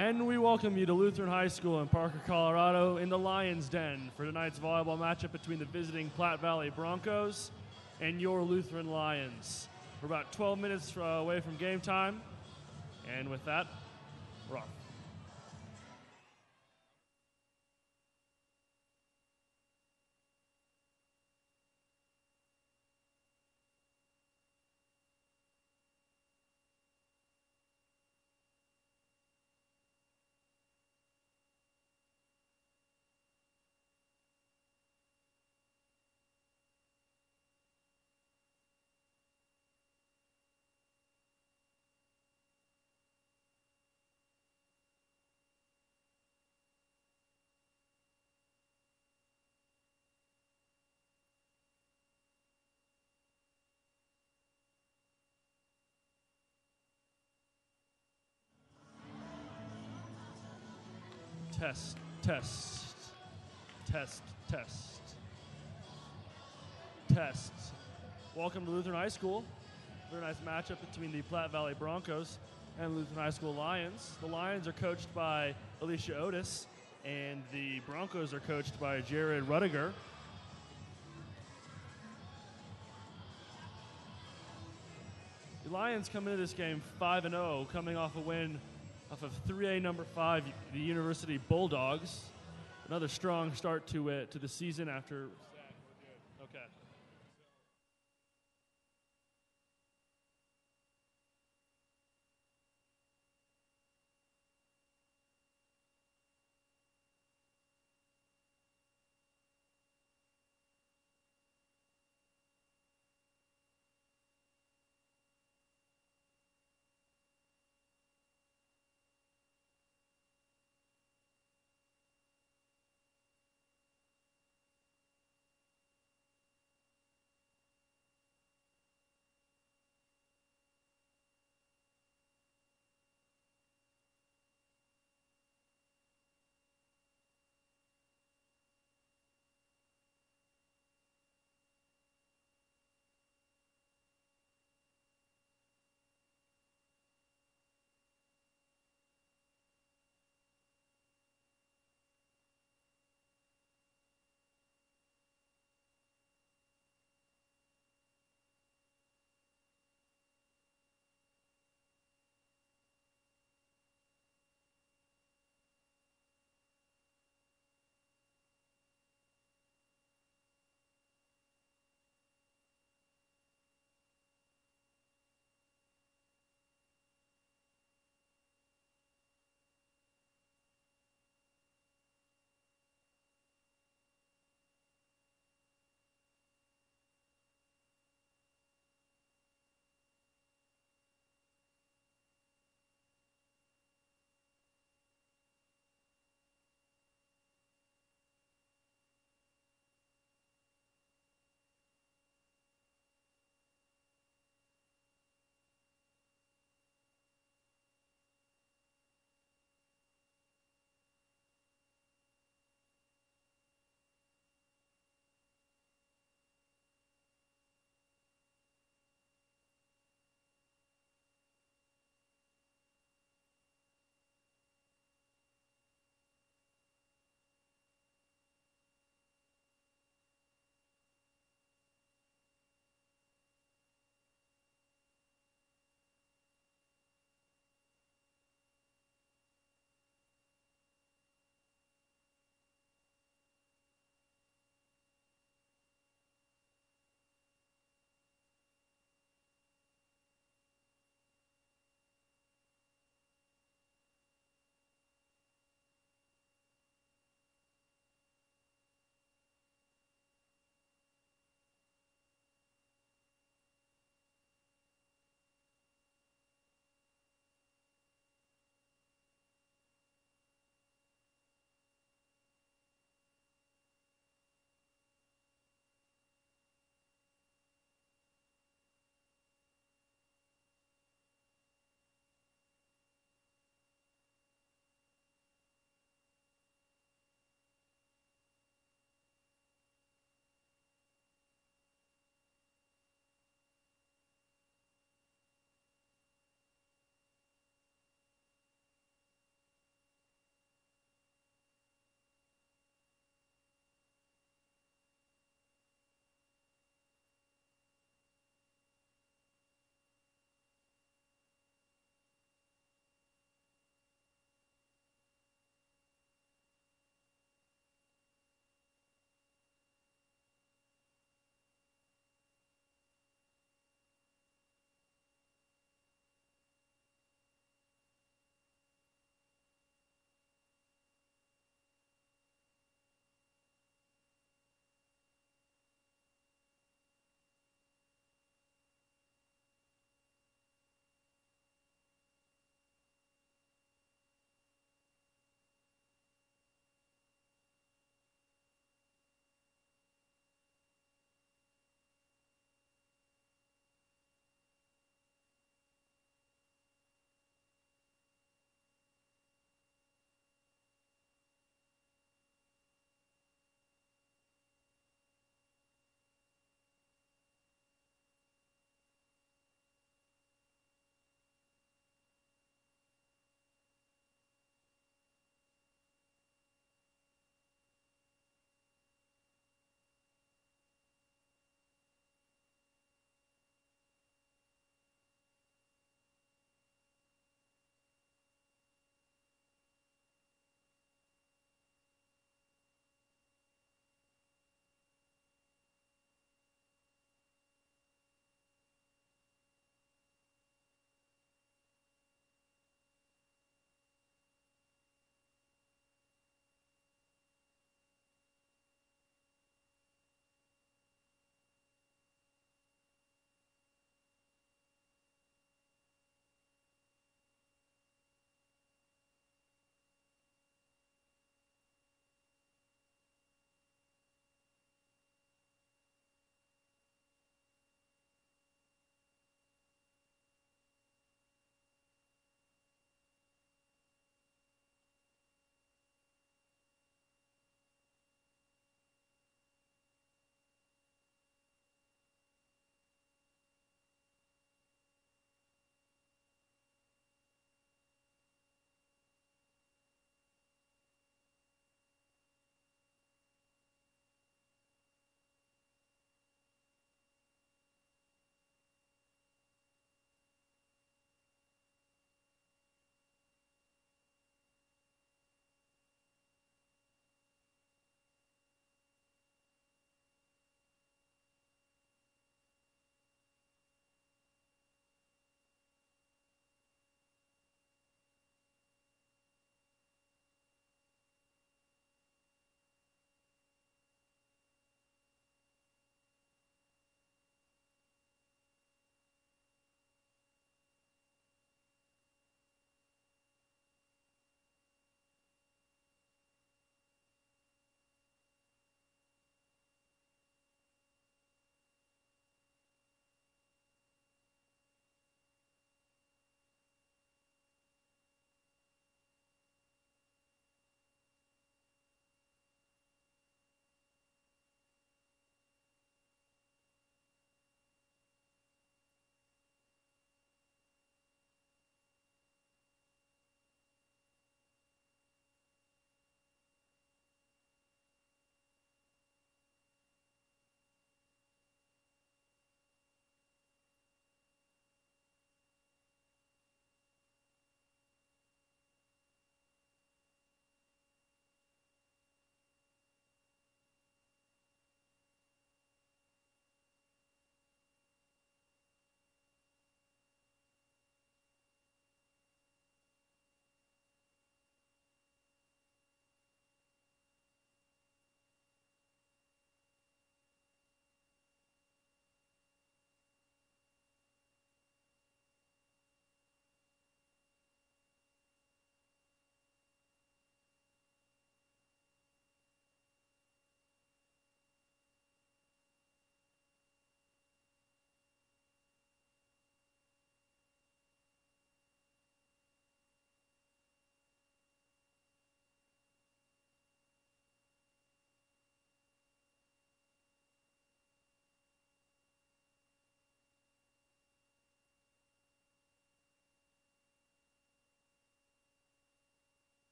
And we welcome you to Lutheran High School in Parker, Colorado in the Lion's Den for tonight's volleyball matchup between the visiting Platte Valley Broncos and your Lutheran Lions. We're about 12 minutes away from game time, and with that, we're off. Test, test, test, test, test. Welcome to Lutheran High School. Very nice matchup between the Platte Valley Broncos and Lutheran High School Lions. The Lions are coached by Alicia Otis, and the Broncos are coached by Jared Rudiger. The Lions come into this game 5-0, coming off a win off of 3A number 5, the University Bulldogs. Another strong start to the season after. Okay.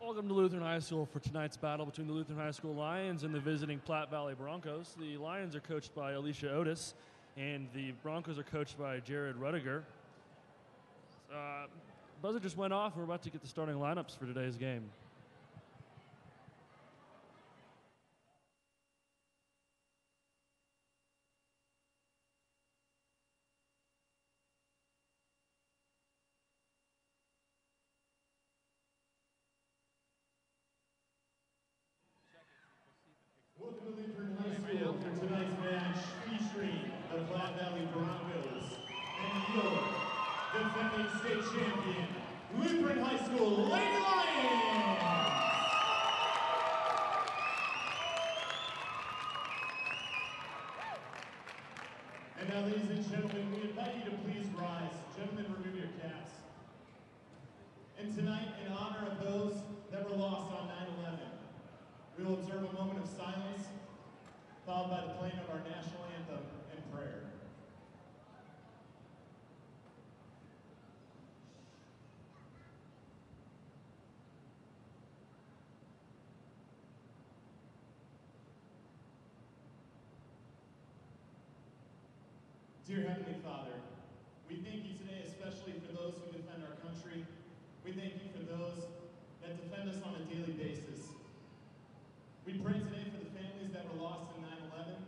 Welcome to Lutheran High School for tonight's battle between the Lutheran High School Lions and the visiting Platte Valley Broncos. The Lions are coached by Alicia Otis, and the Broncos are coached by Jared Rudiger. Buzzer just went off. We're about to get the starting lineups for today's game. Welcome to Lutheran High School for tonight's match featuring the Platte Valley Broncos and your defending state champion, Lutheran High School Lady Lions! And now, ladies and gentlemen, we invite you to please rise. Gentlemen, remove your caps. And tonight, in honor of those that were lost on 9/11, we will observe a moment of silence, followed by the playing of our national anthem and prayer. Dear Heavenly Father, we thank you today especially for those who defend our country. We thank you for those that defend us on a daily basis. We pray today for the families that were lost in 9/11,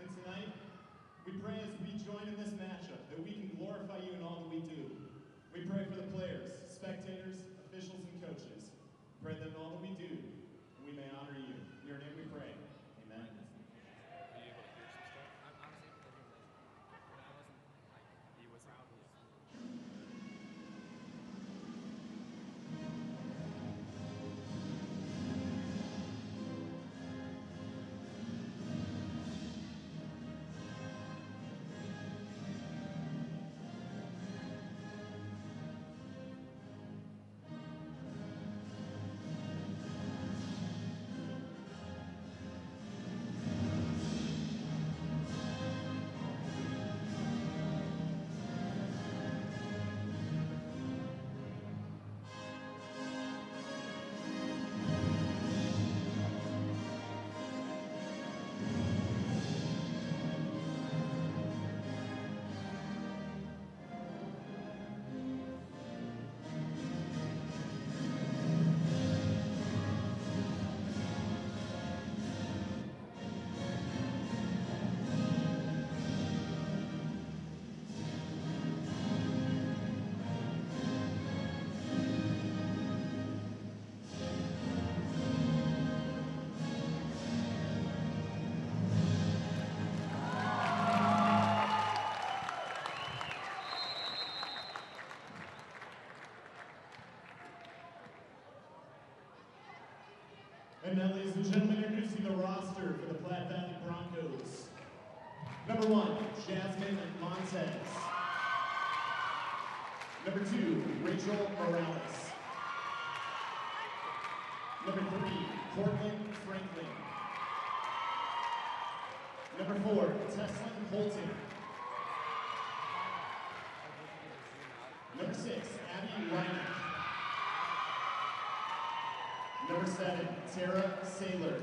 and tonight, we pray as we join in this matchup that we can glorify you in all that we do. We pray for the players, spectators, officials, and coaches. Pray that in all that we do, we may honor you. In your name we pray. Amen. And now, ladies and gentlemen, introducing the roster for the Platte Valley Broncos. Number 1, Jasmine Montez. Number 2, Rachel Morales. Number 3, Cortland Franklin. Number 4, Teslin Holton. Number 6, Abby Reiner. Number 7, Tara Saylor.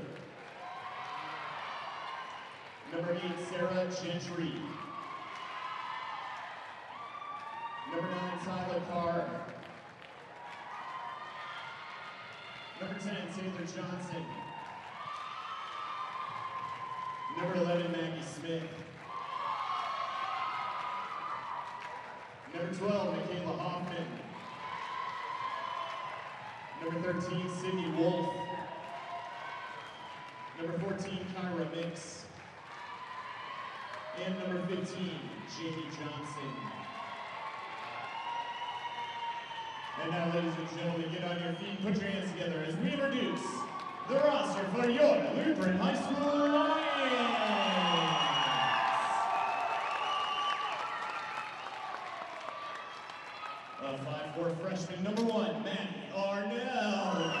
Number 8, Sarah Gentry. Number 9, Tyler Carr. Number 10, Taylor Johnson. Number 11, Maggie Smith. Number 12, Michaela Hoffman. Number 13, Sydney Wolf. Number 14, Kyra Mix. And number 15, Jamie Johnson. And now, ladies and gentlemen, get on your feet, put your hands together as we introduce the roster for your Lutheran High School Lions. A 5'4" freshman, number 1, Maddie Arnell.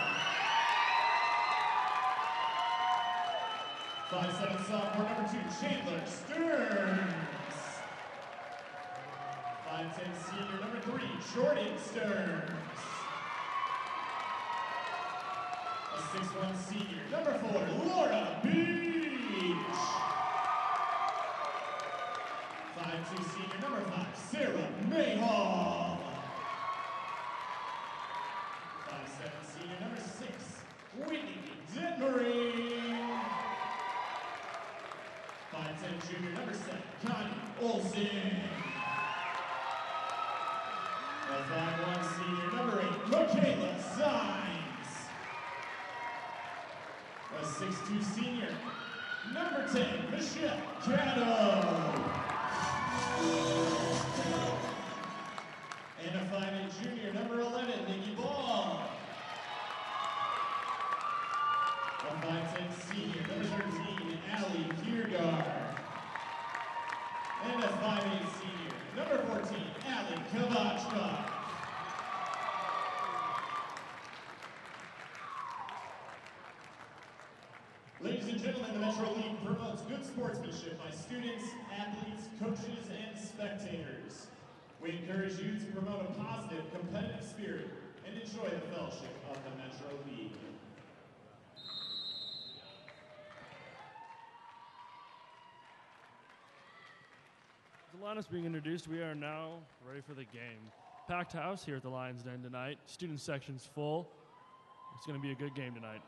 5'7" sophomore, number 2, Chandler Stearns. 5'10" senior, number 3, Jordan Stearns. 6'1" senior, number 4, Laura Beach. 5'2" senior, number 5, Sarah Mayhall. 5'7" senior, number 6, Whitney Detmering. 5'10" junior, number 7, Connie Olsen. A 5'1" senior, number 8, Michaela Sines. A 6'2" senior, number 10, Michelle Caddo. And a 5'8" junior, number 11, Nikki Ball. A 5'10" senior, number 13, Allie Kiergaard. And a 5'8" senior, number 14, Allie Kavachka. Ladies and gentlemen, the Metro League promotes good sportsmanship by students, athletes, coaches, and spectators. We encourage you to promote a positive, competitive spirit and enjoy the fellowship of the Metro League. The lineups being introduced, we are now ready for the game. Packed house here at the Lions Den tonight. Student section's full. It's going to be a good game tonight.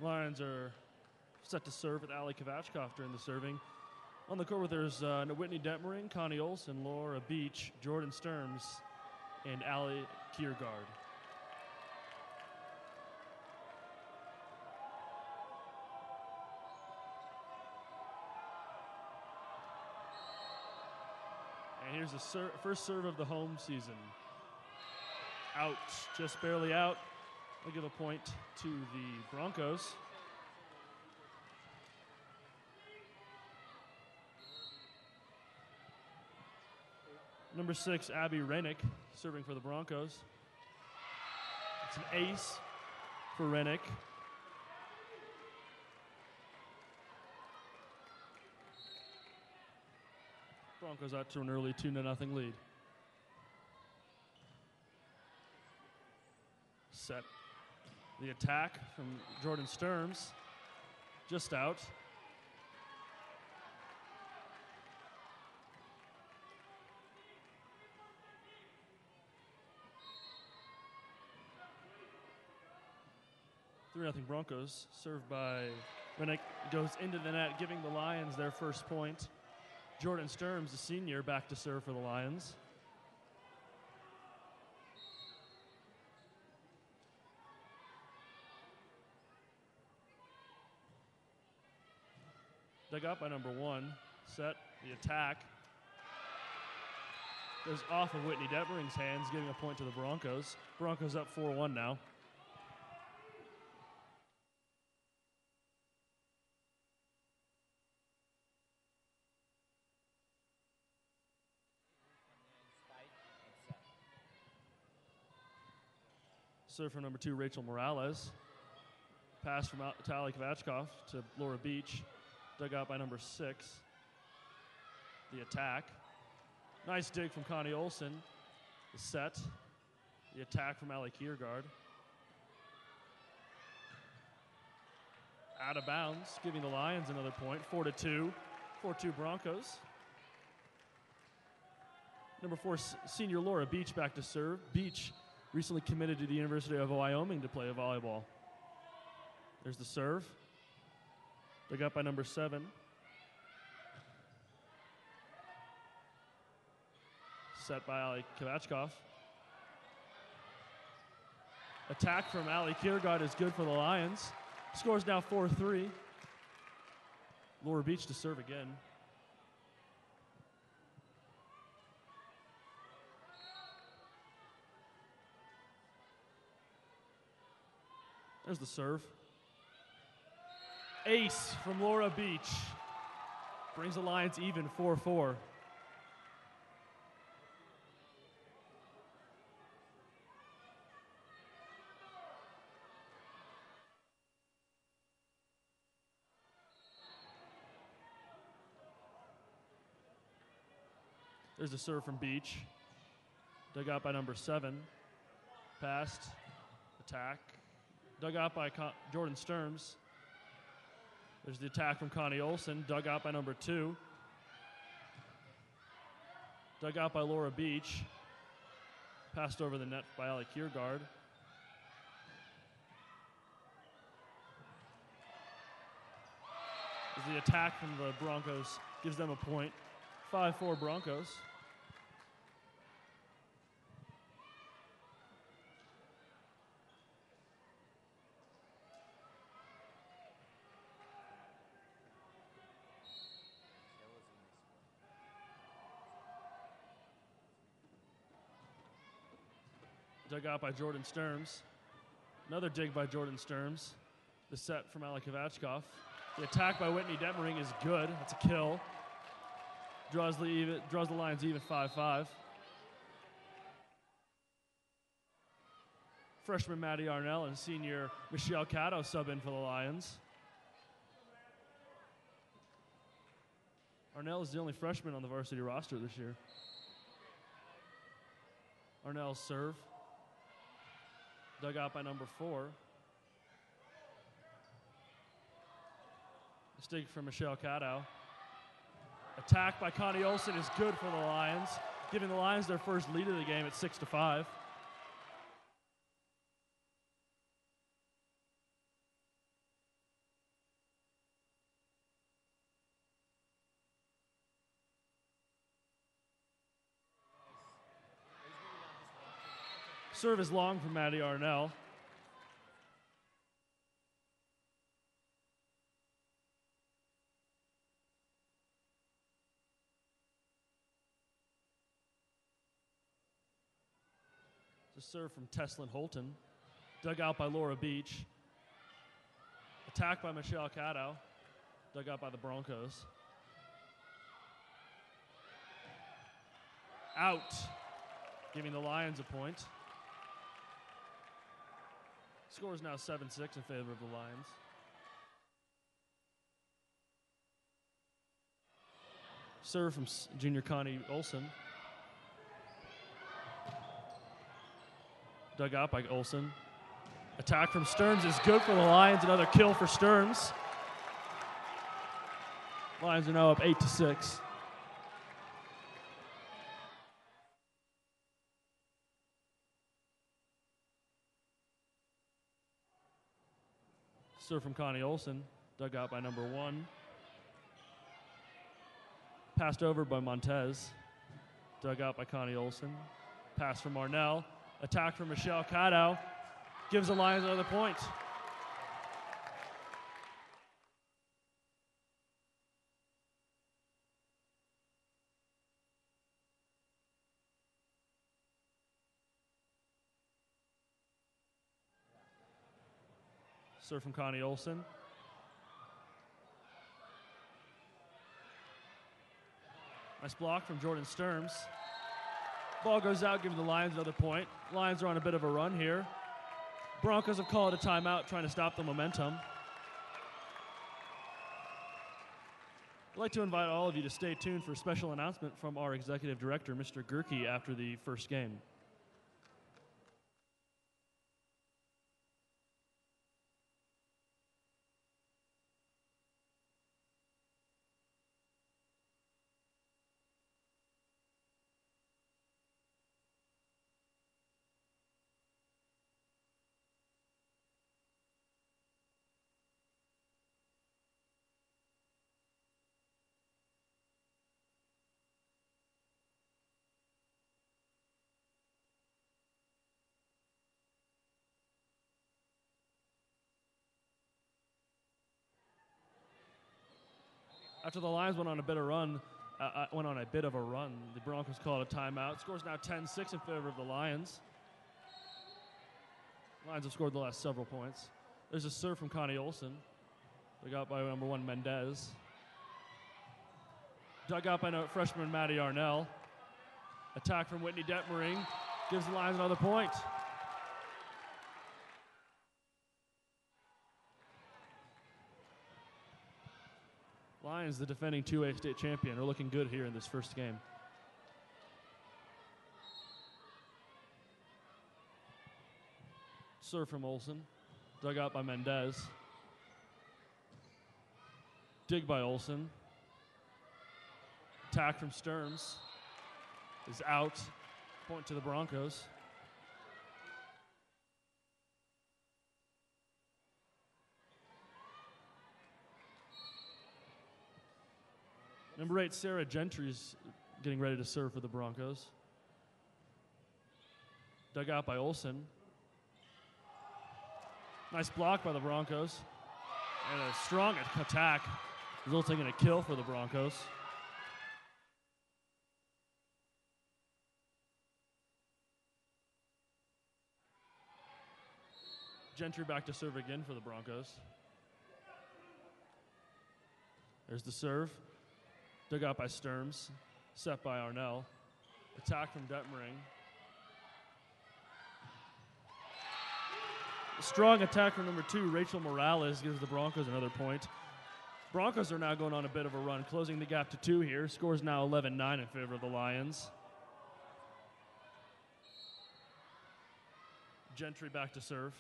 Lions are set to serve with Allie Kavachkov during the serving. On the court with there's Whitney Detmering, Connie Olsen, Laura Beach, Jordan Sturms, and Allie Kiergaard. And here's the first serve of the home season. Out, just barely out. I'll give a point to the Broncos. Number 6, Abby Rennick, serving for the Broncos. It's an ace for Rennick. Broncos out to an early 2-0 lead. Set. The attack from Jordan Sturms, just out. Nothing Broncos, served by Rennick, goes into the net, giving the Lions their first point. Jordan Sturms, the senior, back to serve for the Lions. Dug up by number 1. Set. The attack goes off of Whitney Detmering's hands, giving a point to the Broncos. Broncos up 4-1 now. Serve from number 2, Rachel Morales. Pass from Allie Kavachkov to Laura Beach. Dug out by number 6. The attack. Nice dig from Connie Olsen. The set. The attack from Allie Kiergaard. Out of bounds, giving the Lions another point. 4-2. 4-2 Broncos. Number 4, senior Laura Beach back to serve. Beach recently committed to the University of Wyoming to play volleyball. There's the serve. Dug up by number 7. Set by Allie Kavachkov. Attack from Allie Kiergaard is good for the Lions. Scores now 4-3. Laura Beach to serve again. There's the serve. Ace from Laura Beach. Brings the Lions even 4-4. There's a serve from Beach. Dug out by number 7. Passed. Attack. Dug out by Jordan Sturms. There's the attack from Connie Olson. Dug out by number 2. Dug out by Laura Beach. Passed over the net by Allie Kiergaard. There's the attack from the Broncos. Gives them a point. 5-4 Broncos. Dug out by Jordan Sturms. Another dig by Jordan Sturms. The set from Alec Kovachkov. The attack by Whitney Detmering is good. That's a kill. Draws the Lions even 5-5. Freshman Maddie Arnell and senior Michelle Cato sub in for the Lions. Arnell is the only freshman on the varsity roster this year. Arnell's serve. Dug out by number 4. Mistake from Michelle Cato. Attack by Connie Olson is good for the Lions, giving the Lions their first lead of the game at 6-5. Serve is long from Maddie Arnell. It's a serve from Teslin Holton. Dug out by Laura Beach. Attacked by Michelle Cato. Dug out by the Broncos. Out, giving the Lions a point. Score is now 7-6 in favor of the Lions. Serve from junior Connie Olson. Dug out by Olson. Attack from Stearns is good for the Lions. Another kill for Stearns. Lions are now up 8-6. Serve from Connie Olson. Dug out by number 1. Passed over by Montez. Dug out by Connie Olson. Pass from Arnell. Attack from Michelle Cato. Gives the Lions another point. Serve from Connie Olson. Nice block from Jordan Sturms. Ball goes out, giving the Lions another point. Lions are on a bit of a run here. Broncos have called a timeout, trying to stop the momentum. I'd like to invite all of you to stay tuned for a special announcement from our executive director, Mr. Gerke, after the first game. After the Lions went on a bit of a run, the Broncos called a timeout. Score's now 10-6 in favor of the Lions. Lions have scored the last several points. There's a serve from Connie Olson. Dug out by number 1, Mendez. Dug out by freshman Maddie Arnell. Attack from Whitney Detmering. Gives the Lions another point. Lions, the defending 2A state champion, are looking good here in this first game. Serve from Olsen. Dug out by Mendez. Dig by Olsen. Attack from Stearns is out. Point to the Broncos. Number 8, Sarah Gentry's getting ready to serve for the Broncos. Dug out by Olsen. Nice block by the Broncos. And a strong attack, resulting in a kill for the Broncos. Gentry back to serve again for the Broncos. There's the serve. Dug out by Sturms. Set by Arnell. Attack from Detmering. A strong attack from number 2, Rachel Morales, gives the Broncos another point. Broncos are now going on a bit of a run, closing the gap to 2 here. Score's now 11-9 in favor of the Lions. Gentry back to serve.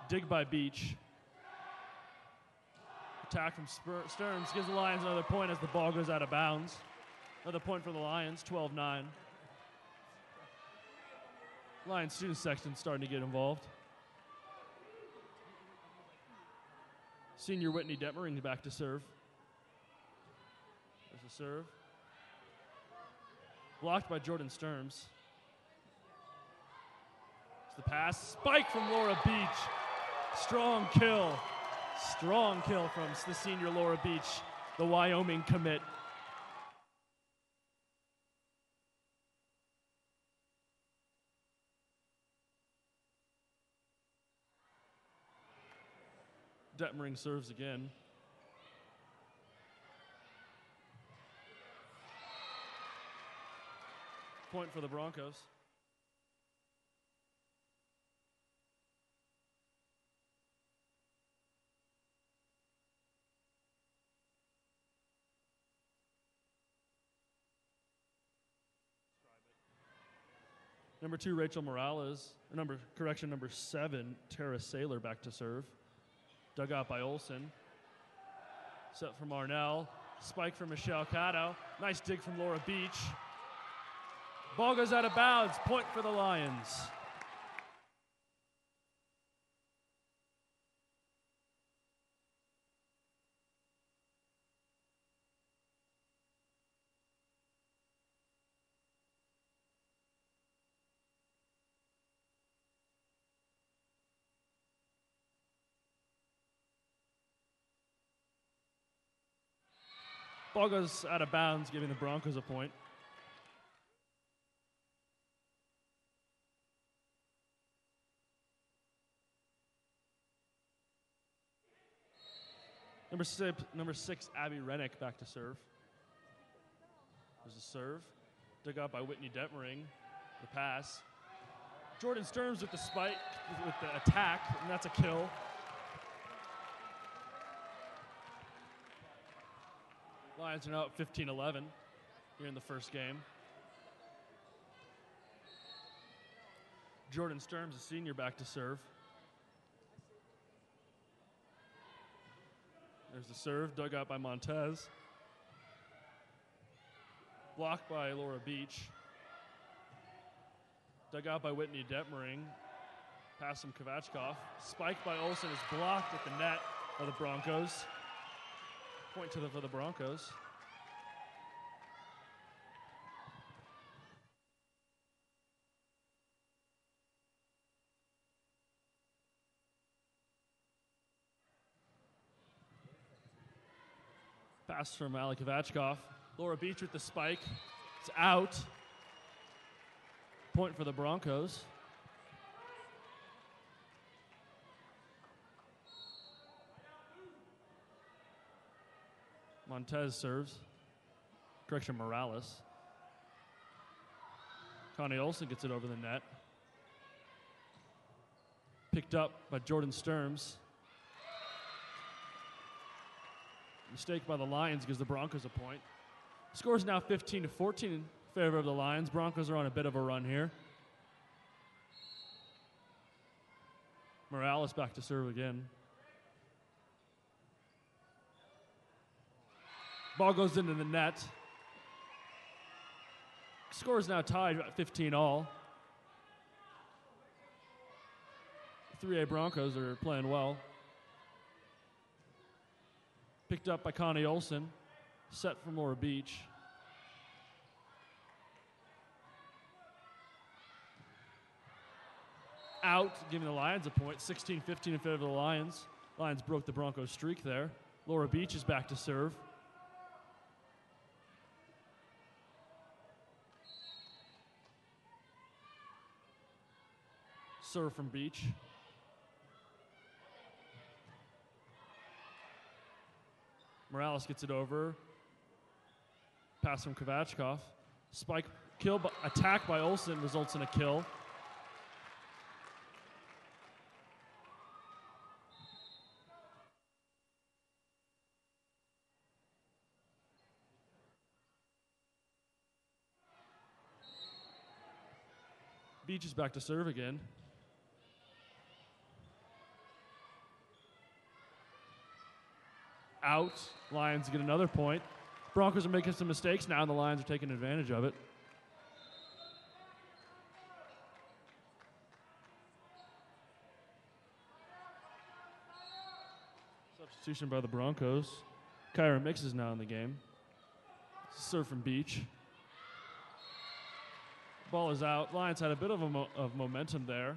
Dig by Beach. Attack from Stearns gives the Lions another point as the ball goes out of bounds. Another point for the Lions, 12-9. Lions student section starting to get involved. Senior Whitney Detmering back to serve. There's a serve. Blocked by Jordan Stearns. It's the pass. Spike from Laura Beach. Strong kill. Strong kill from the senior Laura Beach, the Wyoming commit. Detmering serves again. Point for the Broncos. Number 2, Rachel Morales. Number 7, Tara Saylor back to serve. Dug out by Olsen. Set from Arnell. Spike from Michelle Cato. Nice dig from Laura Beach. Ball goes out of bounds. Point for the Lions. Ball goes out of bounds, giving the Broncos a point. Number 6, Abby Rennick back to serve. There's a serve. Dug out by Whitney Detmering. The pass. Jordan Stearns with the spike, with the attack, and that's a kill. Lions are now at 15-11 here in the first game. Jordan Stearns, a senior, back to serve. There's the serve, dug out by Montez. Blocked by Laura Beach. Dug out by Whitney Detmering. Pass from Kovachkov. Spiked by Olsen is blocked at the net of the Broncos. Point for the Broncos. Pass from Ali Kovachkov. Laura Beach with the spike. It's out. Point for the Broncos. Montez serves. Correction, Morales. Connie Olsen gets it over the net. Picked up by Jordan Sturms. Mistake by the Lions gives the Broncos a point. Score's now 15-14 in favor of the Lions. Broncos are on a bit of a run here. Morales back to serve again. Ball goes into the net. Score is now tied at 15-all. The 3A Broncos are playing well. Picked up by Connie Olsen. Set from Laura Beach. Out, giving the Lions a point. 16-15 in favor of the Lions. Lions broke the Broncos' streak there. Laura Beach is back to serve. Serve from Beach. Morales gets it over. Pass from Kovachkov. Spike kill, attack by Olsen results in a kill. Beach is back to serve again. Out. Lions get another point. Broncos are making some mistakes now, and the Lions are taking advantage of it. Substitution by the Broncos. Kyra Mix is now in the game. Serve from Beach. Ball is out. Lions had a bit of momentum there.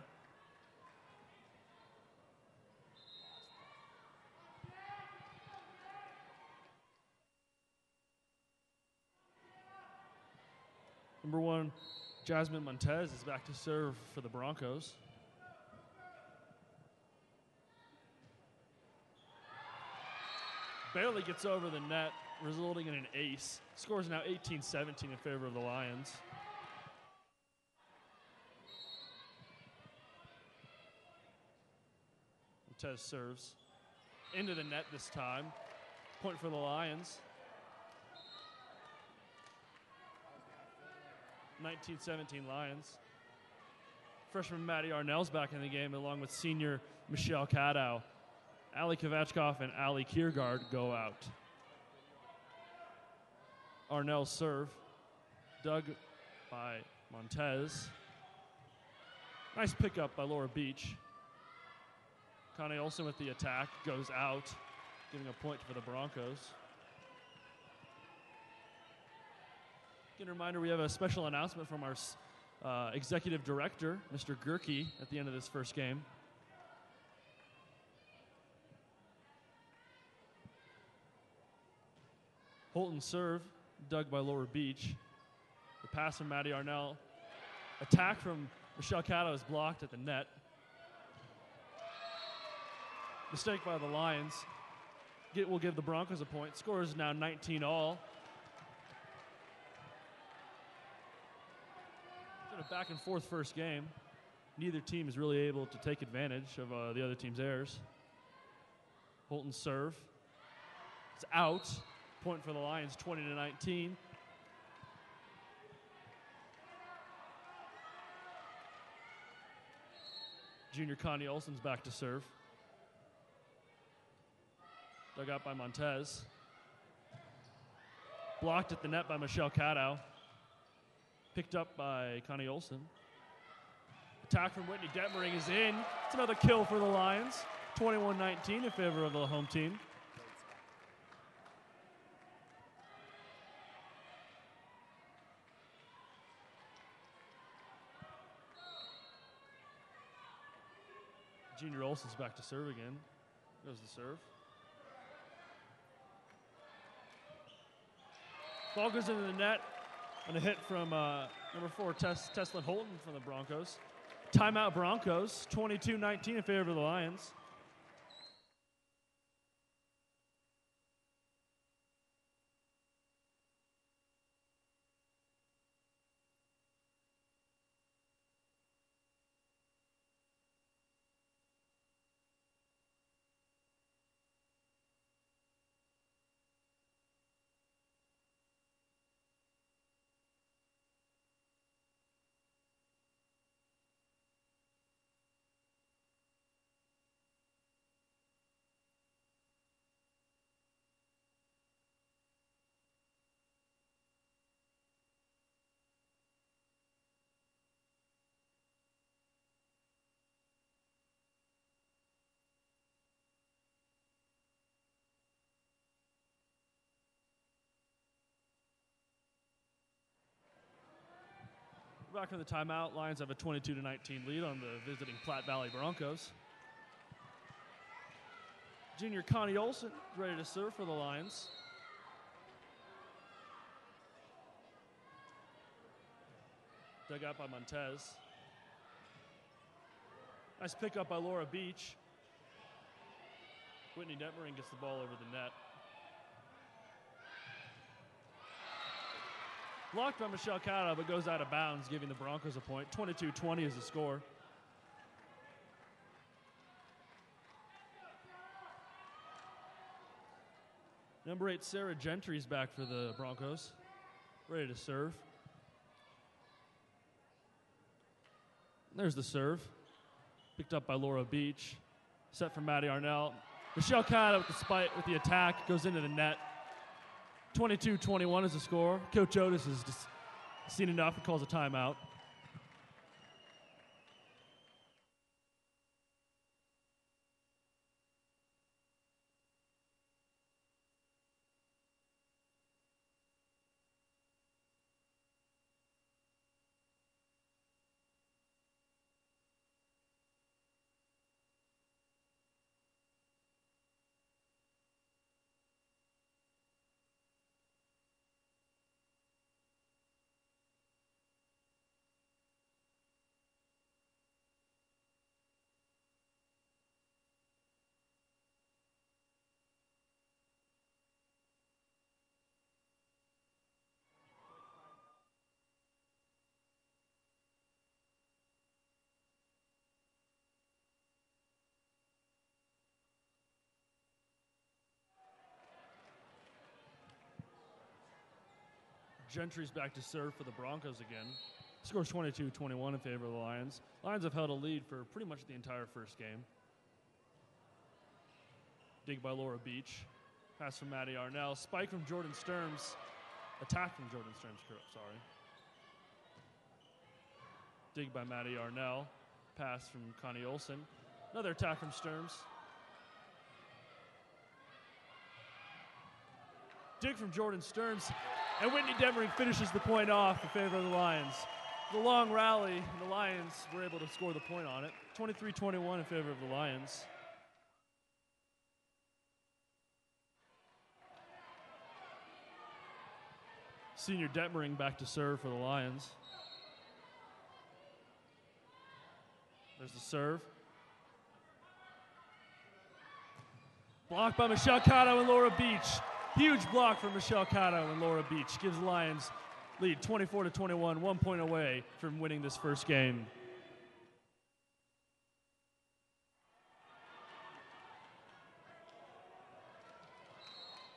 Number 1, Jasmine Montez is back to serve for the Broncos. Barely gets over the net, resulting in an ace. Score is now 18-17 in favor of the Lions. Montez serves into the net this time. Point for the Lions. 19-17 Lions. Freshman Maddie Arnell's back in the game along with senior Michelle Cadow. Ali Kovachkov and Ali Kiergaard go out. Arnell serve. Dug by Montez. Nice pickup by Laura Beach. Connie Olsen with the attack goes out, giving a point for the Broncos. A reminder, we have a special announcement from our executive director, Mr. Gerke, at the end of this first game. Holton serve, dug by Laura Beach. The pass from Maddie Arnell. Attack from Michelle Cato is blocked at the net. Mistake by the Lions. Will give the Broncos a point. Score is now 19-all. A back and forth first game. Neither team is really able to take advantage of the other team's errors. Holton serve. It's out. Point for the Lions, 20-19. Junior Connie Olsen's back to serve. Dug out by Montez. Blocked at the net by Michelle Cadow. Picked up by Connie Olsen. Attack from Whitney Detmering is in. It's another kill for the Lions. 21-19 in favor of the home team. Junior Olsen's back to serve again. Goes the serve. Ball goes into the net on a hit from number 4, Teslin Holton from the Broncos. Timeout Broncos, 22-19 in favor of the Lions. Back from the timeout, Lions have a 22-19 lead on the visiting Platte Valley Broncos. Junior Connie Olson is ready to serve for the Lions. Dug out by Montez. Nice pickup by Laura Beach. Whitney Detmering gets the ball over the net. Blocked by Michelle Cata, but goes out of bounds, giving the Broncos a point. 22-20 is the score. Number 8, Sarah Gentry is back for the Broncos. Ready to serve. There's the serve. Picked up by Laura Beach. Set for Maddie Arnell. Michelle Cata with the attack, goes into the net. 22-21 is the score. Coach Otis has just seen enough and calls a timeout. Gentry's back to serve for the Broncos again. Scores 22-21 in favor of the Lions. Lions have held a lead for pretty much the entire first game. Dig by Laura Beach. Pass from Maddie Arnell. Spike from Jordan Sturms. Attack from Jordan Sturms, sorry. Dig by Maddie Arnell. Pass from Connie Olson. Another attack from Sturms. Dig from Jordan Sturms. And Whitney Demering finishes the point off in favor of the Lions. The long rally, and the Lions were able to score the point on it. 23-21 in favor of the Lions. Senior Detmering back to serve for the Lions. There's the serve. Blocked by Michelle Cotto and Laura Beach. Huge block from Michelle Cotto and Laura Beach. Gives Lions lead 24-21, 1 point away from winning this first game.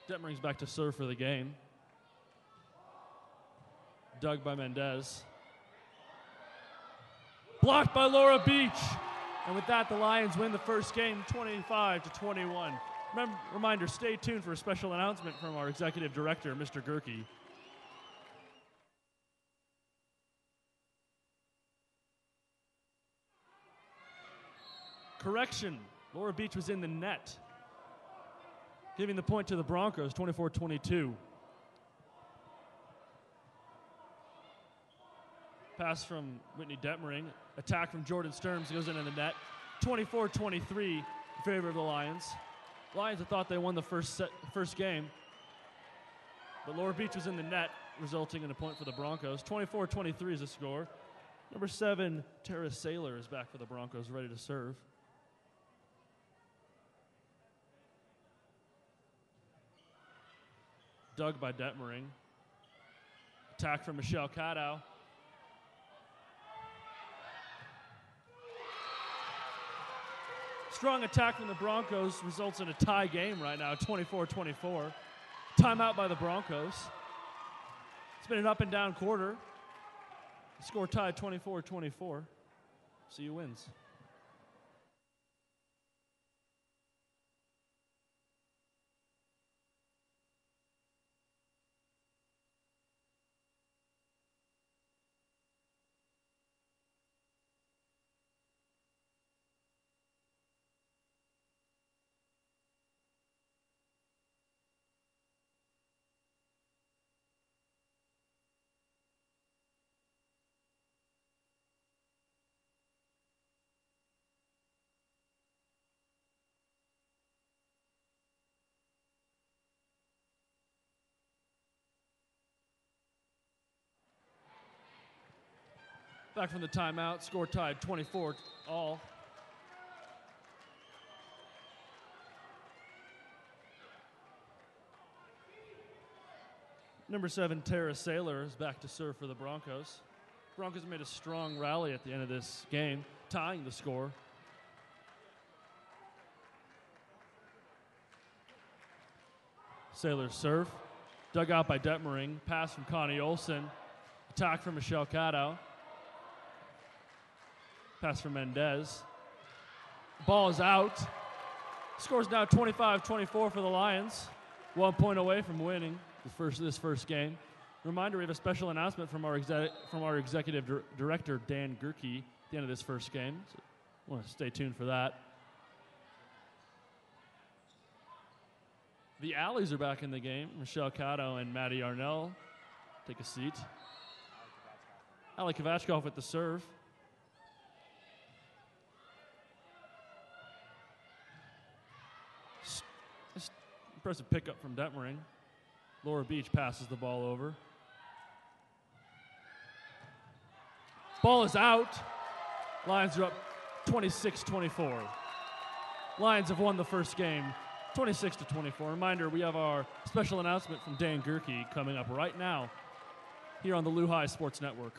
Detmering's back to serve for the game. Dug by Mendez. Blocked by Laura Beach. And with that, the Lions win the first game 25-21. Reminder, stay tuned for a special announcement from our executive director, Mr. Gerke. Correction, Laura Beach was in the net, giving the point to the Broncos, 24-22. Pass from Whitney Detmering. Attack from Jordan Sturms goes into the net. 24-23 in favor of the Lions. Lions have thought they won the first game. but Laura Beach was in the net, resulting in a point for the Broncos. 24-23 is the score. Number 7, Tara Saylor is back for the Broncos, ready to serve. Dug by Detmering. Attack from Michelle Cadow. Strong attack from the Broncos results in a tie game right now, 24-24. Timeout by the Broncos. It's been an up and down quarter. Score tied 24-24. CU wins. Back from the timeout, score tied 24 all. Number 7, Tara Saylor is back to serve for the Broncos. Broncos made a strong rally at the end of this game, tying the score. Saylor's serve, dug out by Detmering, pass from Connie Olsen, attack from Michelle Cadow. Pass from Mendez. Ball is out. Score's now 25-24 for the Lions. 1 point away from winning this first game. Reminder, we have a special announcement from our executive director, Dan Gerke, at the end of this first game. So I want to stay tuned for that. The Alleys are back in the game. Michelle Cadow and Maddie Arnell take a seat. Ali Kavachkov with the serve. Impressive pickup from Detmering. Laura Beach passes the ball over. Ball is out. Lions are up 26-24. Lions have won the first game 26-24. Reminder, we have our special announcement from Dan Gerke coming up right now here on the Lehigh Sports Network.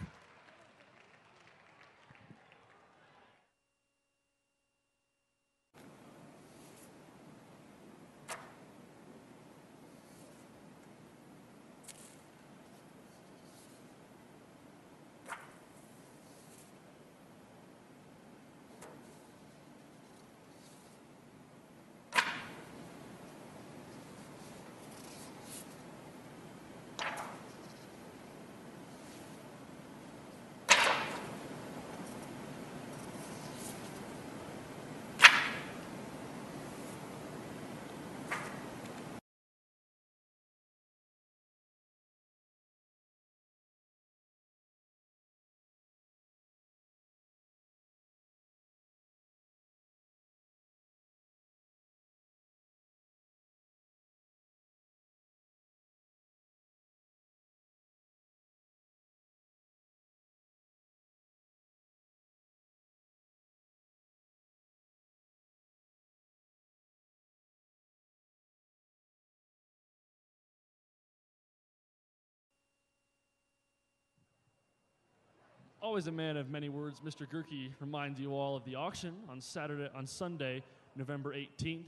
Always a man of many words, Mr. Gerke reminds you all of the auction on Sunday, November 18th.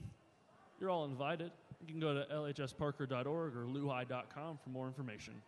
You're all invited. You can go to lhsparker.org or luhi.com for more information.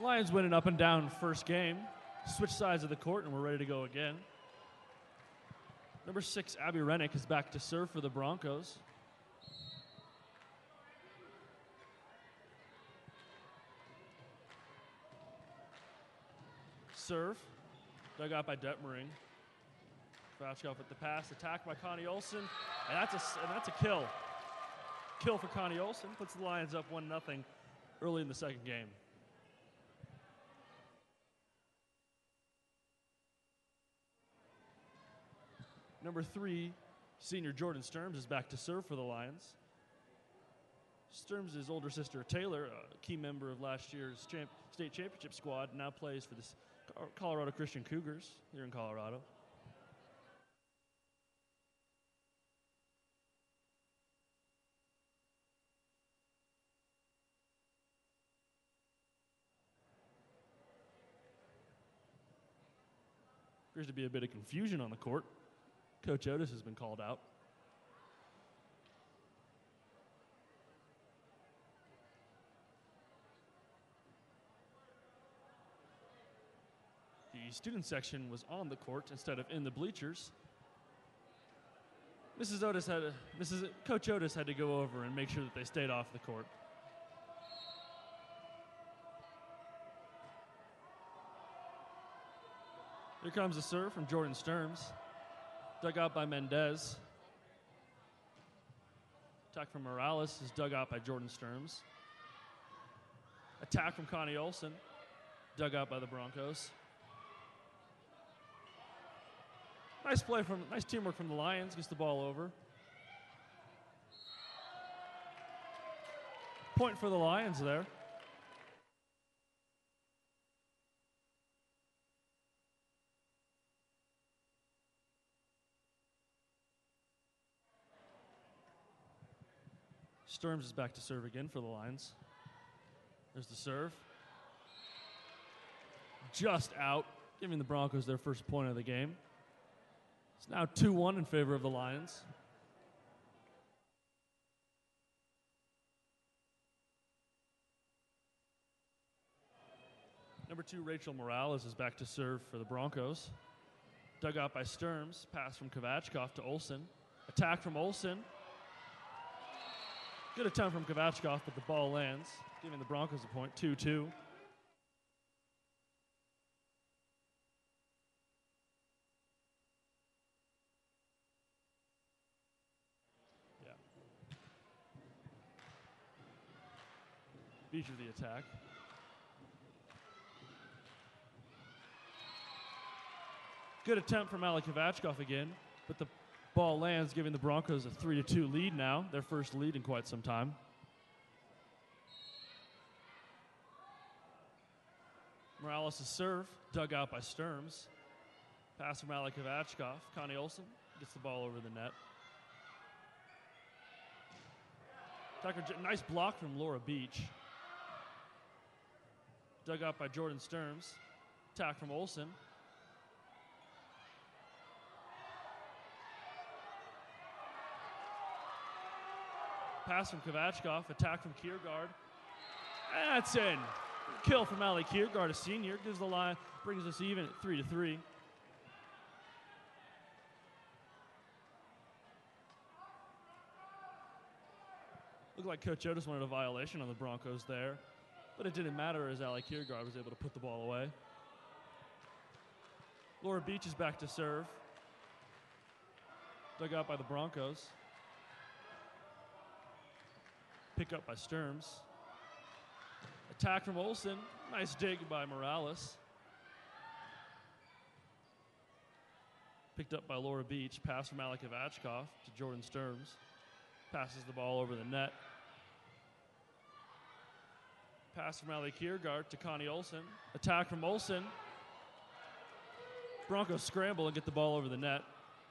Lions win an up and down first game. Switch sides of the court, and we're ready to go again. Number 6, Abby Rennick, is back to serve for the Broncos. Serve, dug out by Detmering. Kravchkov with the pass, attacked by Connie Olson, and that's a kill. Kill for Connie Olson, puts the Lions up 1-0 early in the second game. Number 3, senior Jordan Sturms, is back to serve for the Lions. Sturms' older sister Taylor, a key member of last year's state championship squad, now plays for the Colorado Christian Cougars here in Colorado. Appears to be a bit of confusion on the court. Coach Otis has been called out. The student section was on the court instead of in the bleachers. Coach Otis had to go over and make sure that they stayed off the court. Here comes a serve from Jordan Sturms. Dug out by Mendez. Attack from Morales is dug out by Jordan Sturms. Attack from Connie Olson. Dug out by the Broncos. Nice teamwork from the Lions. Gets the ball over. Point for the Lions there. Sturms is back to serve again for the Lions. There's the serve. Just out, giving the Broncos their first point of the game. It's now 2-1 in favor of the Lions. Number 2, Rachel Morales, is back to serve for the Broncos. Dug out by Sturms. Pass from Kravchkov to Olson. Attack from Olson. Good attempt from Kravchkov, but the ball lands, giving the Broncos a point, 2-2. Feature the attack. Good attempt from Alec Kravchkov again, but the ball lands, giving the Broncos a 3-2 lead now, their first lead in quite some time. Morales' serve, dug out by Sturms. Pass from Alec Kravchkov. Connie Olson gets the ball over the net. Nice block from Laura Beach. Dug out by Jordan Sturms. Attack from Olson. Pass from Kravchkov. Attack from Kiergaard. And that's in. Kill from Ali Kiergaard, a senior. Gives the line, brings us even at 3-3. Looked like Coach Otis wanted a violation on the Broncos there, but it didn't matter as Ali Kiergaard was able to put the ball away. Laura Beach is back to serve. Dug out by the Broncos. Pick up by Sturms. Attack from Olson. Nice dig by Morales. Picked up by Laura Beach. Pass from Alec Kravchkov to Jordan Sturms. Passes the ball over the net. Pass from Ali Kiergaard to Connie Olson. Attack from Olson. Broncos scramble and get the ball over the net.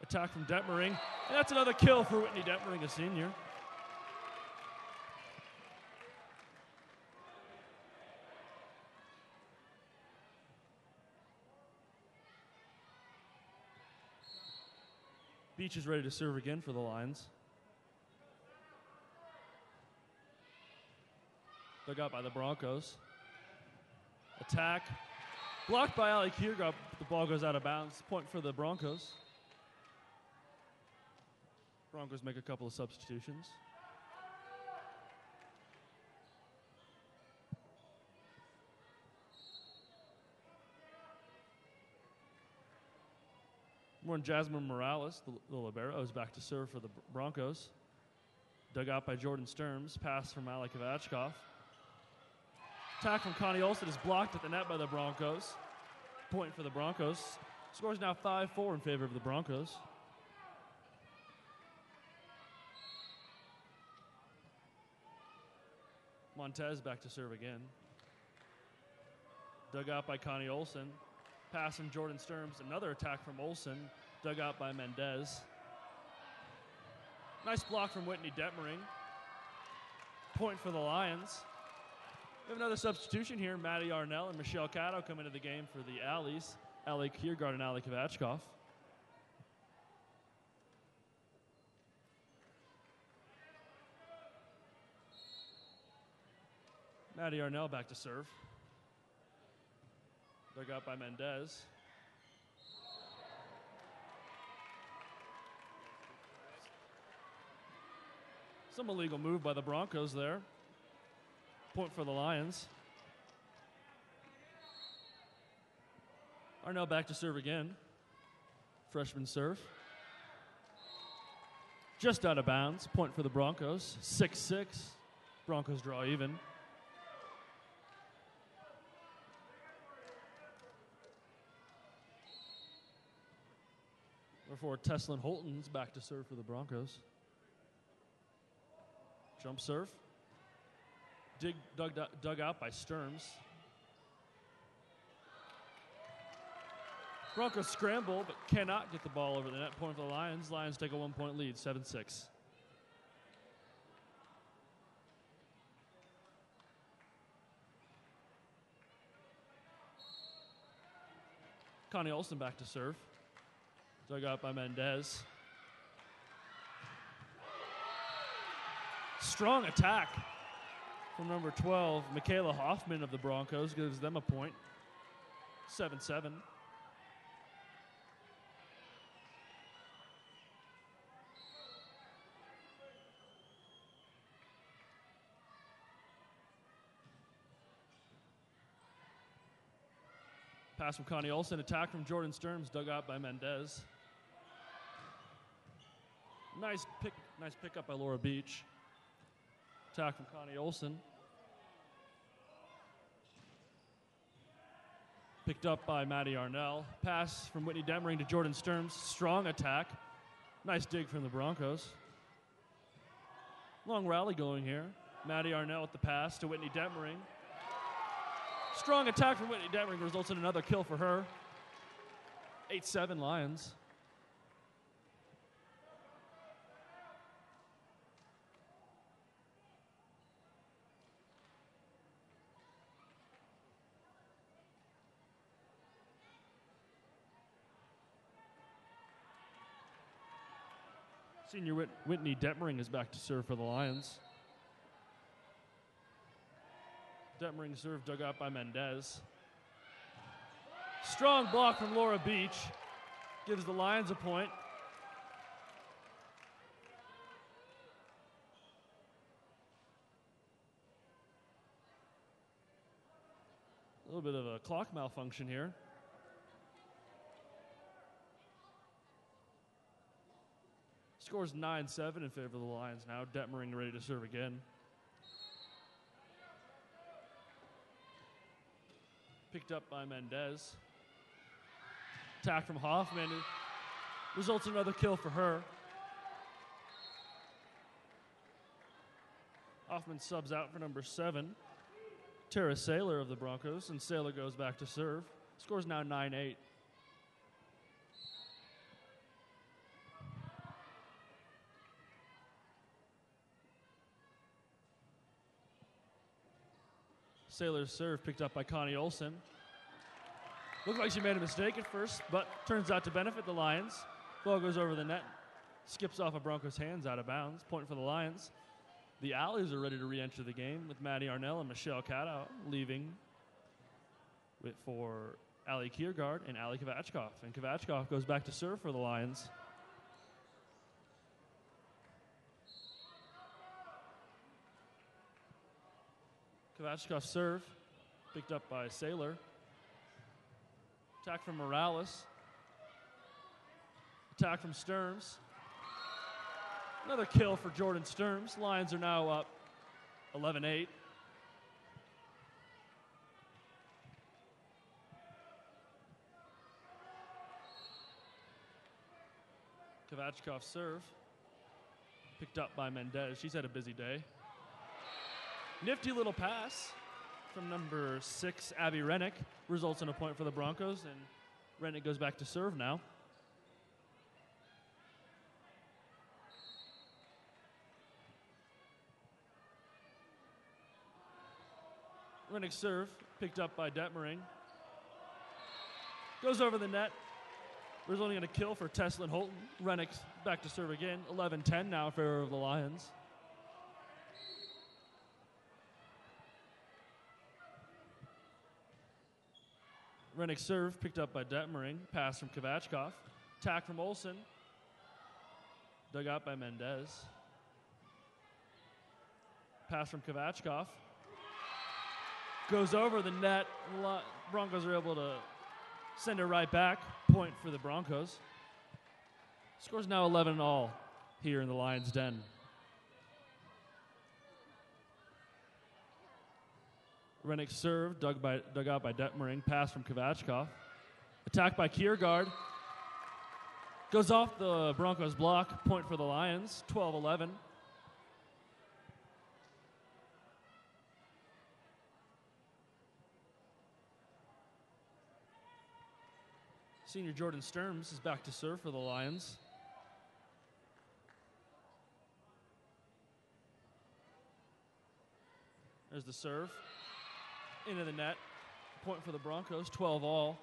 Attack from Detmering. And that's another kill for Whitney Detmering, a senior. Beach is ready to serve again for the Lions. Dug out by the Broncos. Attack. Blocked by Ali Kiergard. The ball goes out of bounds. Point for the Broncos. Broncos make a couple of substitutions. More than Jasmine Morales, the libero, is back to serve for the Broncos. Dug out by Jordan Sturms. Pass from Alec Ivachkov. Attack from Connie Olsen is blocked at the net by the Broncos. Point for the Broncos. Score is now 5-4 in favor of the Broncos. Montez back to serve again. Dug out by Connie Olsen. Pass from Jordan Sturms. Another attack from Olsen. Dug out by Mendez. Nice block from Whitney Detmering. Point for the Lions. We have another substitution here. Maddie Arnell and Michelle Cato come into the game for the Allies. Ali Kiergard and Ali Kovachkov. Maddie Arnell back to serve. Dug out by Mendez. Some illegal move by the Broncos there. Point for the Lions. Arnell back to serve again. Freshman serve. Just out of bounds. Point for the Broncos. 6-6. Broncos draw even. Therefore, Teslin Holton's back to serve for the Broncos. Jump serve. Dug out by Sturms. Broncos scramble, but cannot get the ball over the net. Point for the Lions. Lions take a 1-point lead, 7-6. Connie Olsen back to serve. Dug out by Mendez. Strong attack from number 12, Michaela Hoffman of the Broncos, gives them a point. 7-7. Pass from Connie Olsen. Attack from Jordan Sturms. Dug out by Mendez. Nice pick up by Laura Beach. Attack from Connie Olsen. Picked up by Maddie Arnell. Pass from Whitney Demering to Jordan Sturms. Strong attack. Nice dig from the Broncos. Long rally going here. Maddie Arnell with the pass to Whitney Demering. Strong attack from Whitney Demering results in another kill for her. 8-7 Lions. Senior Whitney Detmering is back to serve for the Lions. Detmering serve dug out by Mendez. Strong block from Laura Beach. Gives the Lions a point. A little bit of a clock malfunction here. Scores 9-7 in favor of the Lions now. Detmering ready to serve again. Picked up by Mendez. Attack from Hoffman. Results in another kill for her. Hoffman subs out for number 7. Tara Saylor of the Broncos, and Saylor goes back to serve. Scores now 9-8. Saylor's serve picked up by Connie Olsen. Looked like she made a mistake at first, but turns out to benefit the Lions. Ball goes over the net, skips off of Broncos' hands out of bounds. Point for the Lions. The Allies are ready to re-enter the game with Maddie Arnell and Michelle Cato leaving. for Ali Kiergaard and Ali Kovachkov. And Kovachkov goes back to serve for the Lions. Kovachkov's serve, picked up by Saylor. Attack from Morales. Attack from Sturms. Another kill for Jordan Sturms. Lions are now up 11-8. Kovachkov's serve, picked up by Mendez. She's had a busy day. Nifty little pass from number 6, Abby Rennick, results in a point for the Broncos, and Rennick goes back to serve now. Rennick's serve, picked up by Detmering. Goes over the net, resulting in a kill for Teslin Holton. Rennick's back to serve again. 11-10 now in favor of the Lions. Rennick's serve, picked up by Detmering. Pass from Kovachkov. Attack from Olsen. Dug out by Mendez. Pass from Kovachkov. Goes over the net. Broncos are able to send it right back. Point for the Broncos. Score's now 11-all here in the Lions' den. Rennick serve, dug out by Detmering. Pass from Kovachkov. Attack by Kiergaard. Goes off the Broncos block. Point for the Lions. 12-11. Senior Jordan Sturms is back to serve for the Lions. There's the serve. Into the net. Point for the Broncos, 12-all.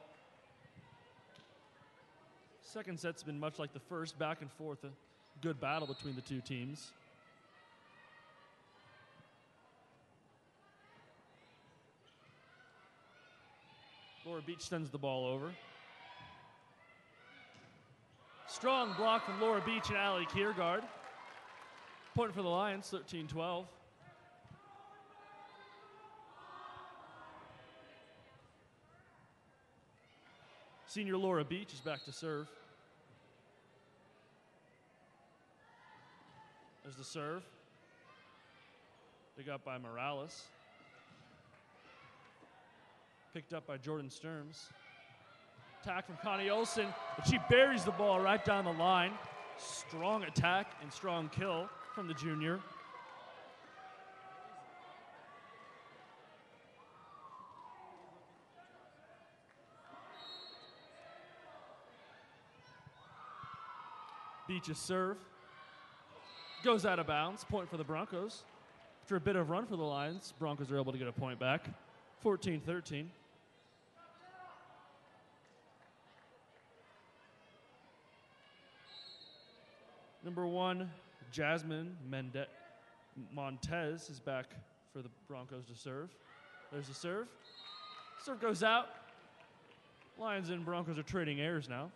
Second set's been much like the first, back and forth. A good battle between the two teams. Laura Beach sends the ball over. Strong block from Laura Beach and Ali Kiergaard. Point for the Lions, 13-12. Senior Laura Beach is back to serve. There's the serve. Dug up by Morales. Picked up by Jordan Sturms. Attack from Connie Olsen, but she buries the ball right down the line. Strong attack and strong kill from the junior. Beach's serve goes out of bounds. Point for the Broncos. After a bit of run for the Lions, Broncos are able to get a point back. 14-13. Number 1, Jasmine Montez is back for the Broncos to serve. There's the serve. Serve goes out. Lions and Broncos are trading airs now.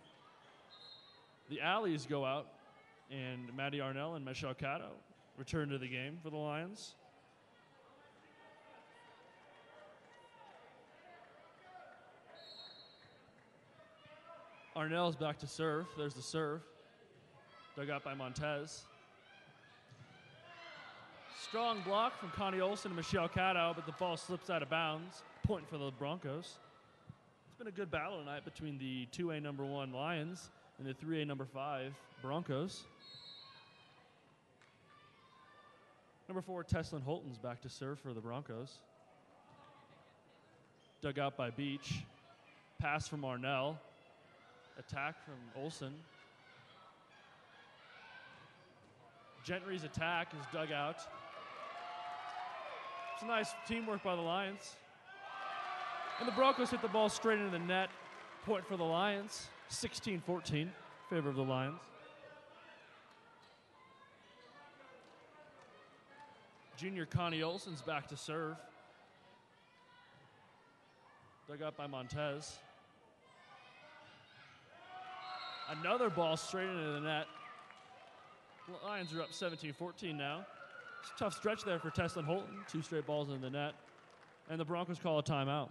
The alleys go out, and Maddie Arnell and Michelle Cato return to the game for the Lions. Arnell's back to serve. There's the serve. Dug out by Montez. Strong block from Connie Olsen and Michelle Cato, but the ball slips out of bounds. Point for the Broncos. It's been a good battle tonight between the 2A number 1 Lions and the 3A number 5 Broncos. Number 4, Teslin Holton's back to serve for the Broncos. Dug out by Beach. Pass from Arnell. Attack from Olsen. Gentry's attack is dug out. It's a nice teamwork by the Lions. And the Broncos hit the ball straight into the net. Point for the Lions. 16-14 in favor of the Lions. Junior Connie Olsen's back to serve. Dug up by Montez. Another ball straight into the net. Lions are up 17-14 now. It's a tough stretch there for Teslin Holton. 2 straight balls into the net. And the Broncos call a timeout.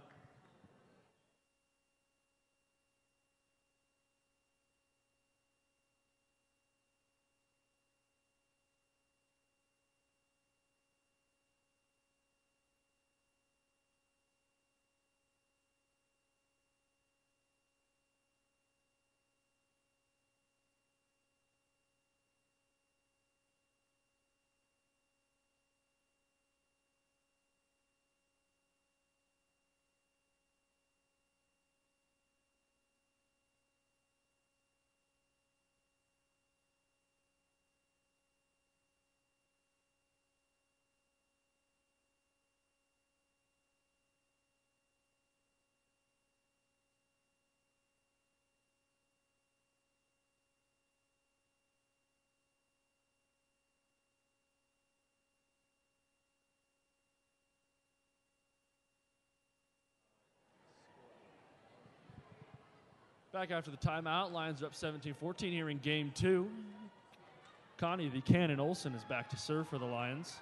Back after the timeout, Lions are up 17-14 here in game 2. Connie the Cannon Olsen is back to serve for the Lions.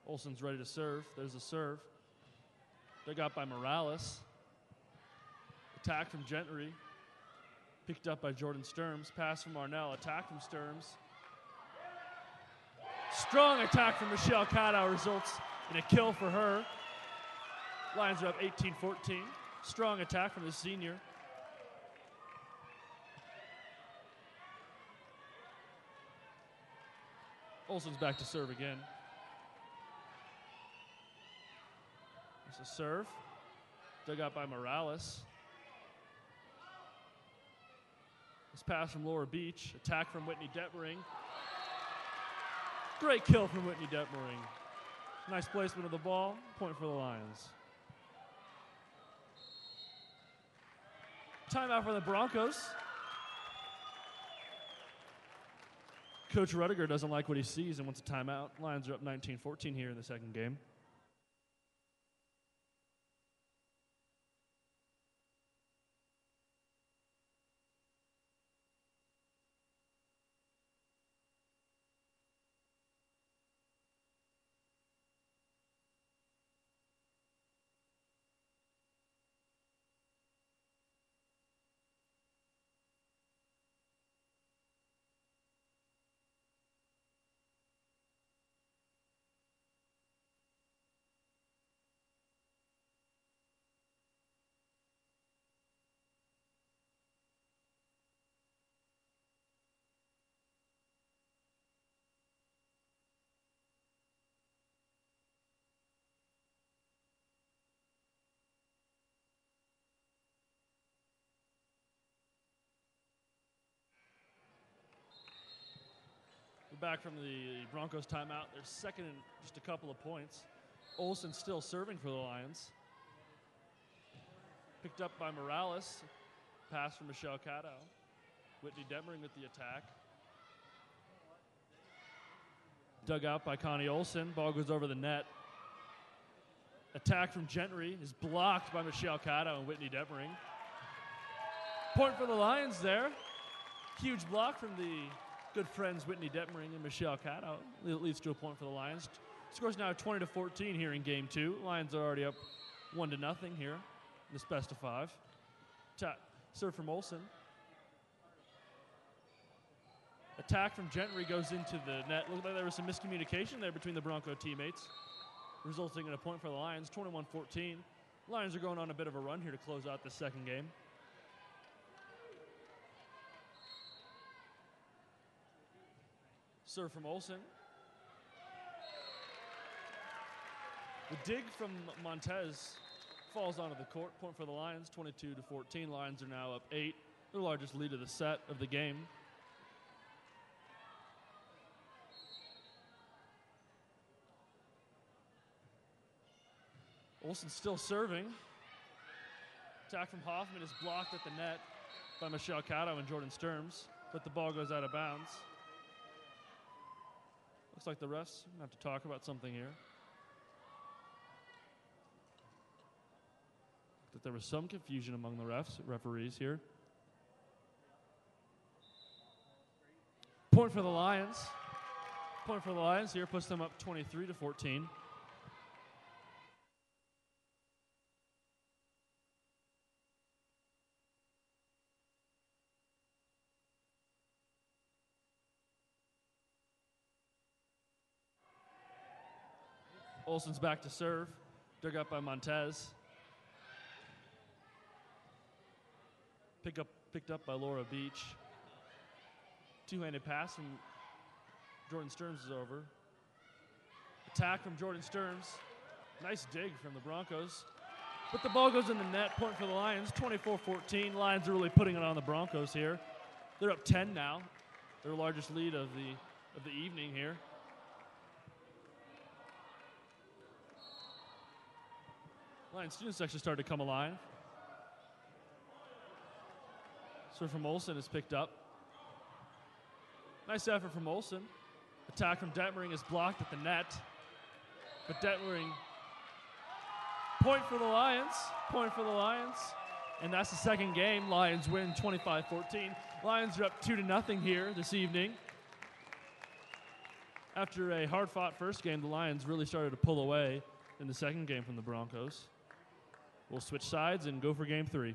Olsen's ready to serve. There's a serve. Dug out by Morales. Attack from Gentry. Picked up by Jordan Sturms. Pass from Arnell. Attack from Sturms. Strong attack from Michelle Cadow results in a kill for her. Lions are up 18-14. Strong attack from the senior. Olsen's back to serve again. There's a serve. Dug out by Morales. This pass from Laura Beach. Attack from Whitney Detmering. Great kill from Whitney Detmering. Nice placement of the ball. Point for the Lions. Timeout for the Broncos. Coach Rudiger doesn't like what he sees and wants a timeout. Lions are up 19-14 here in the second game. Back from the Broncos timeout. They're second in just a couple of points. Olsen still serving for the Lions. Picked up by Morales. Pass from Michelle Cadow. Whitney Detmering with the attack. Dug out by Connie Olsen. Ball goes over the net. Attack from Gentry is blocked by Michelle Cadow and Whitney Detmering. Point for the Lions there. Huge block from the good friends Whitney Detmering and Michelle Cadow. Leads to a point for the Lions. Scores now 20-14 here in game 2. Lions are already up 1-0 here in this best of 5. Serve from Olsen. Attack from Gentry goes into the net. Looked like there was some miscommunication there between the Bronco teammates, resulting in a point for the Lions, 21-14. Lions are going on a bit of a run here to close out the second game. Serve from Olsen. The dig from Montez falls onto the court. Point for the Lions, 22-14. Lions are now up 8. Their largest lead of the set of the game. Olsen still serving. Attack from Hoffman is blocked at the net by Michelle Cadow and Jordan Sturms. but the ball goes out of bounds. Looks like the refs have to talk about something here. That there was some confusion among the referees here. Point for the Lions. Point for the Lions here puts them up 23-14. Olsen's back to serve, dug up by Montez. Picked up by Laura Beach. Two-handed pass from Jordan Stearns is over. Attack from Jordan Stearns. Nice dig from the Broncos. But the ball goes in the net. Point for the Lions, 24-14. Lions are really putting it on the Broncos here. They're up 10 now. Their largest lead of the evening here. Lions students actually started to come alive. Serve from Olsen is picked up. Nice effort from Olsen. Attack from Detmering is blocked at the net. But Detmering, point for the Lions. Point for the Lions. And that's the second game. Lions win 25-14. Lions are up 2-0 here this evening. After a hard-fought first game, the Lions really started to pull away in the second game from the Broncos. We'll switch sides and go for game 3.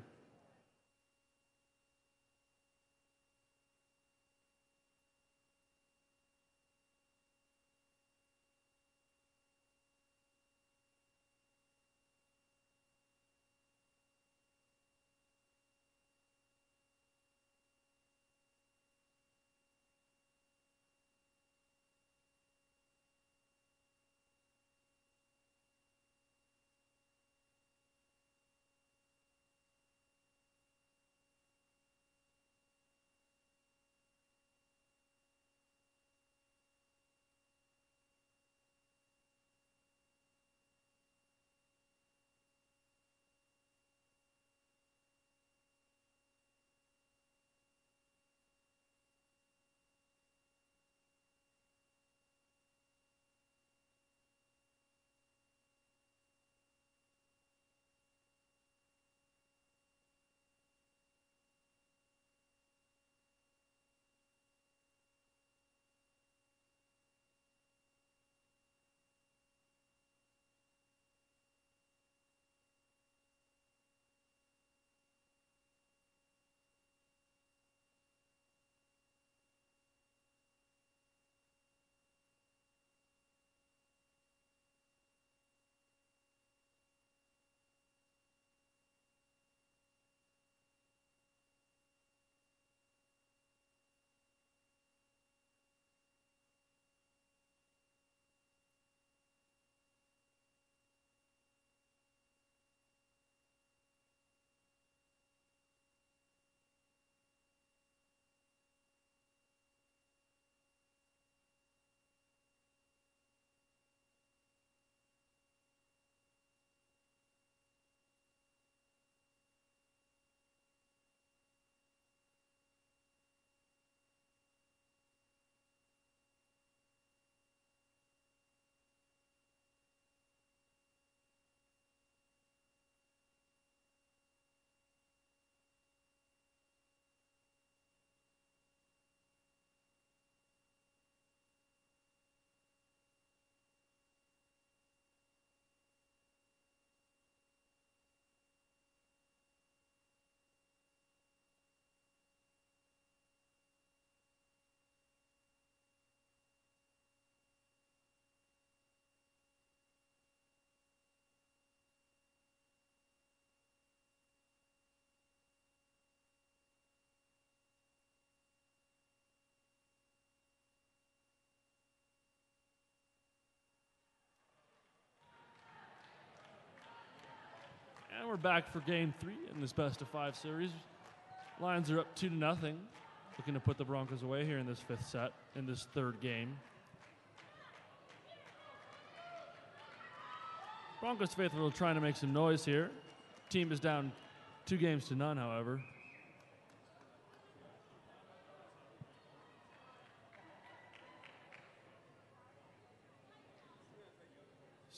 And we're back for game 3 in this best-of-5 series. Lions are up 2-0, looking to put the Broncos away here in this 5th set, in this 3rd game. Broncos faithful trying to make some noise here. Team is down 2-0, however.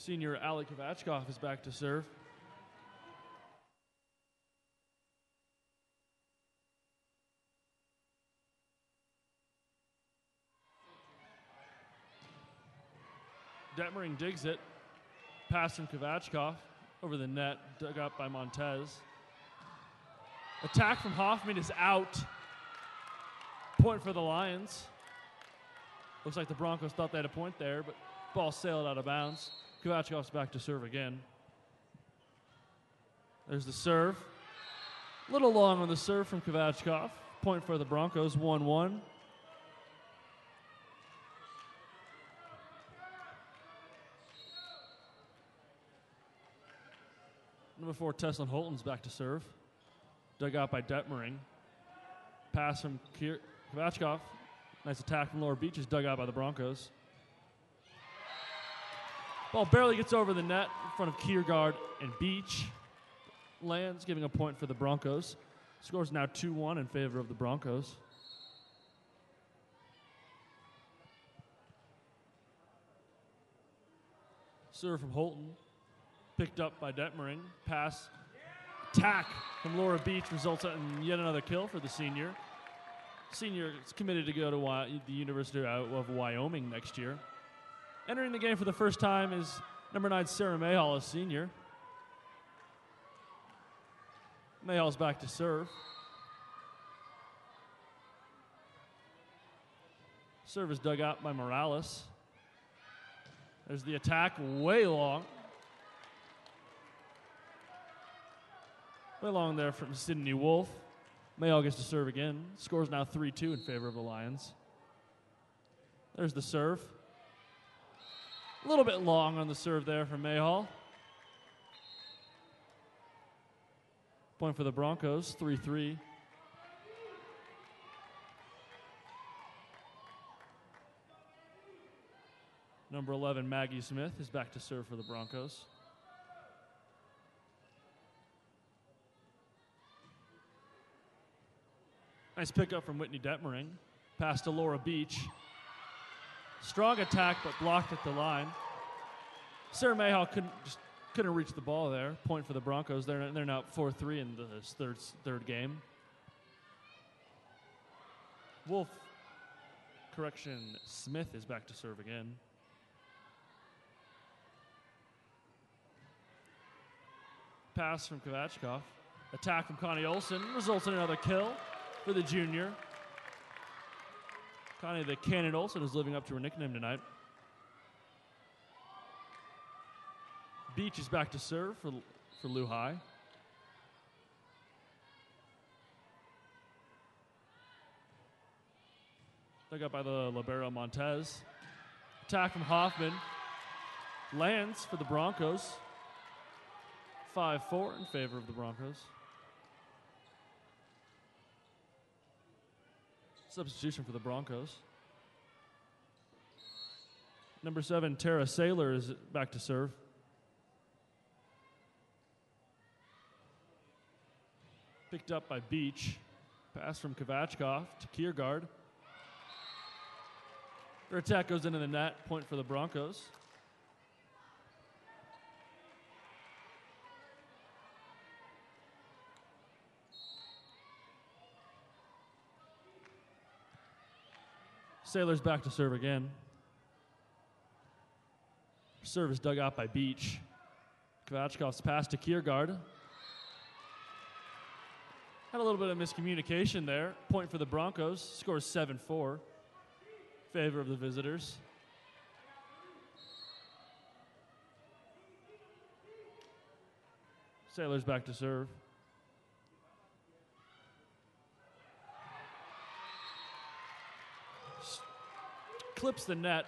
Senior Alec Kovachkov is back to serve. Detmering digs it. Pass from Kovachkov over the net, dug up by Montez. Attack from Hoffman is out. Point for the Lions. Looks like the Broncos thought they had a point there, but ball sailed out of bounds. Kovachkov's back to serve again. There's the serve. A little long on the serve from Kovachkov. Point for the Broncos, 1-1. Number 4, Teslin Holton's back to serve. Dug out by Detmering. Pass from Kovachkov. Nice attack from Lower Beach is dug out by the Broncos. Ball barely gets over the net in front of Kiergaard and Beach. Lands, giving a point for the Broncos. Score's now 2-1 in favor of the Broncos. Serve from Holton. Picked up by Detmering. Pass. Attack from Laura Beach results in yet another kill for the senior. Senior is committed to go to the University of Wyoming next year. Entering the game for the first time is number 9, Sarah Mayhall, a senior. Mayhall's back to serve. Serve is dug out by Morales. There's the attack, way long. Way long there from Sydney Wolf. Mayhall gets to serve again. Score's now 3-2 in favor of the Lions. There's the serve. A little bit long on the serve there from Mayhall. Point for the Broncos, 3-3. Number 11, Maggie Smith, is back to serve for the Broncos. Nice pickup from Whitney Detmering. Pass to Laura Beach. Strong attack, but blocked at the line. Sarah Mayhall couldn't reach the ball there. Point for the Broncos. They're now 4-3 in this third game. Smith is back to serve again. Pass from Kovachkov. Attack from Connie Olson results in another kill for the junior. Connie the Cannon Olson is living up to her nickname tonight. Beach is back to serve for Lou High. Dug up by the libero Montez. Attack from Hoffman. Lands for the Broncos. 5-4 in favor of the Broncos. Substitution for the Broncos. Number 7, Tara Saylor is back to serve. Picked up by Beach. Pass from Kovachkov to Kiergaard. Their attack goes into the net. Point for the Broncos. Sailor's back to serve again. Serve is dug out by Beach. Kovachkov's pass to Kiergaard. Had a little bit of miscommunication there. Point for the Broncos. Scores 7-4. Favor of the visitors. Sailor's back to serve. Clips the net.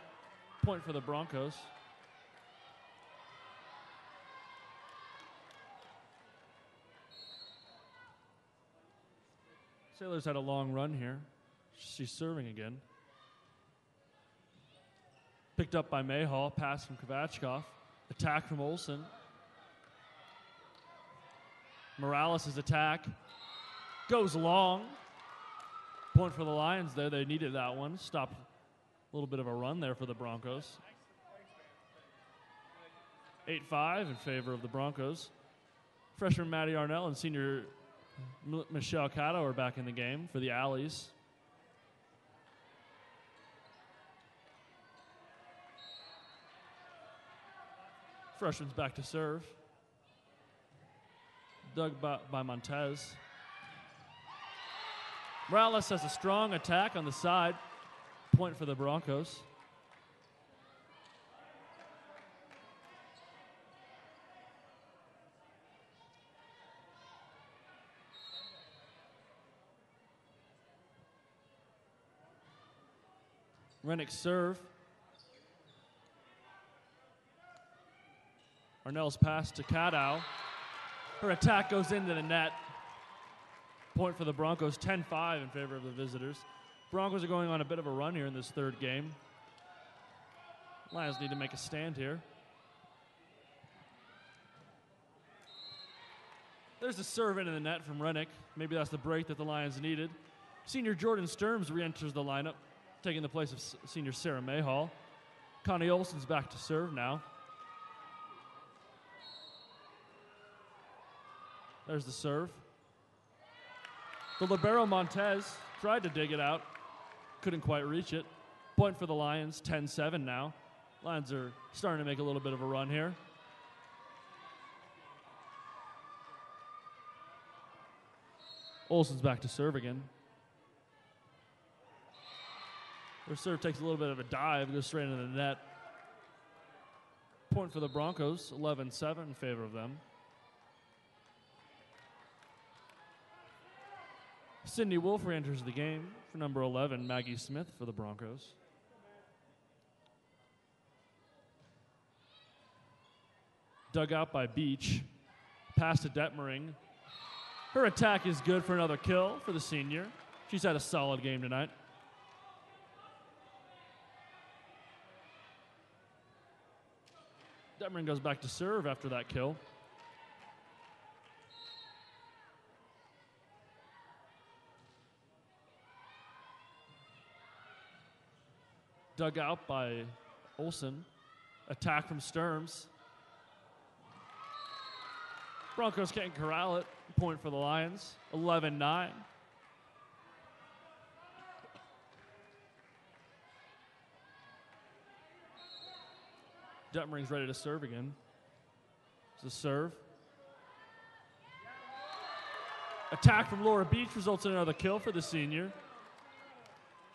Point for the Broncos. Sailor's had a long run here. She's serving again. Picked up by Mayhall. Pass from Kovachkov. Attack from Olson. Morales' attack goes long. Point for the Lions there. They needed that one. Stopped a little bit of a run there for the Broncos. 8-5 in favor of the Broncos. Freshman Maddie Arnell and senior Michelle Cato are back in the game for the Alleys. Freshman's back to serve. Dug by Montez. Morales has a strong attack on the side. Point for the Broncos. Rennick serve. Arnell's pass to Cadow. Her attack goes into the net. Point for the Broncos, 10-5 in favor of the visitors. Broncos are going on a bit of a run here in this third game. Lions need to make a stand here. There's a serve into the net from Rennick. Maybe that's the break that the Lions needed. Senior Jordan Sturms re-enters the lineup, taking the place of senior Sarah Mayhall. Connie Olsen's back to serve now. There's the serve. The libero Montez tried to dig it out. Couldn't quite reach it. Point for the Lions, 10-7 now. Lions are starting to make a little bit of a run here. Olsen's back to serve again. Their serve takes a little bit of a dive, goes straight into the net. Point for the Broncos, 11-7 in favor of them. Sydney Wolf re-enters the game for number 11, Maggie Smith for the Broncos. Dug out by Beach. Pass to Detmering. Her attack is good for another kill for the senior. She's had a solid game tonight. Detmering goes back to serve after that kill. Dug out by Olsen. Attack from Sturms. Broncos can't corral it. Point for the Lions. 11-9. Detmering's ready to serve again. It's a serve. Attack from Laura Beach results in another kill for the senior.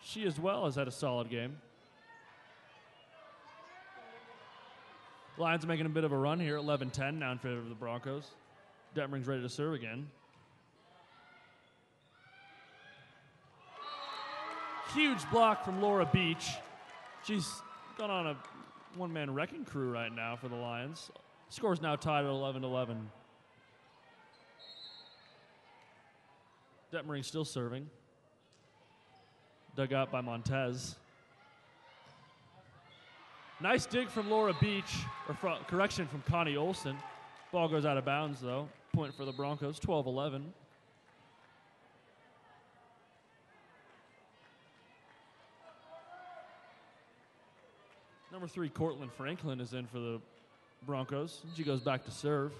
She as well has had a solid game. Lions are making a bit of a run here, 11-10 now in favor of the Broncos. Detmering's ready to serve again. Huge block from Laura Beach. She's gone on a one-man wrecking crew right now for the Lions. Score's now tied at 11-11. Detmering still serving. Dug out by Montez. Nice dig from Laura Beach, or correction from Connie Olsen. Ball goes out of bounds, though. Point for the Broncos, 12-11. Number 3, Cortland Franklin is in for the Broncos. She goes back to serve.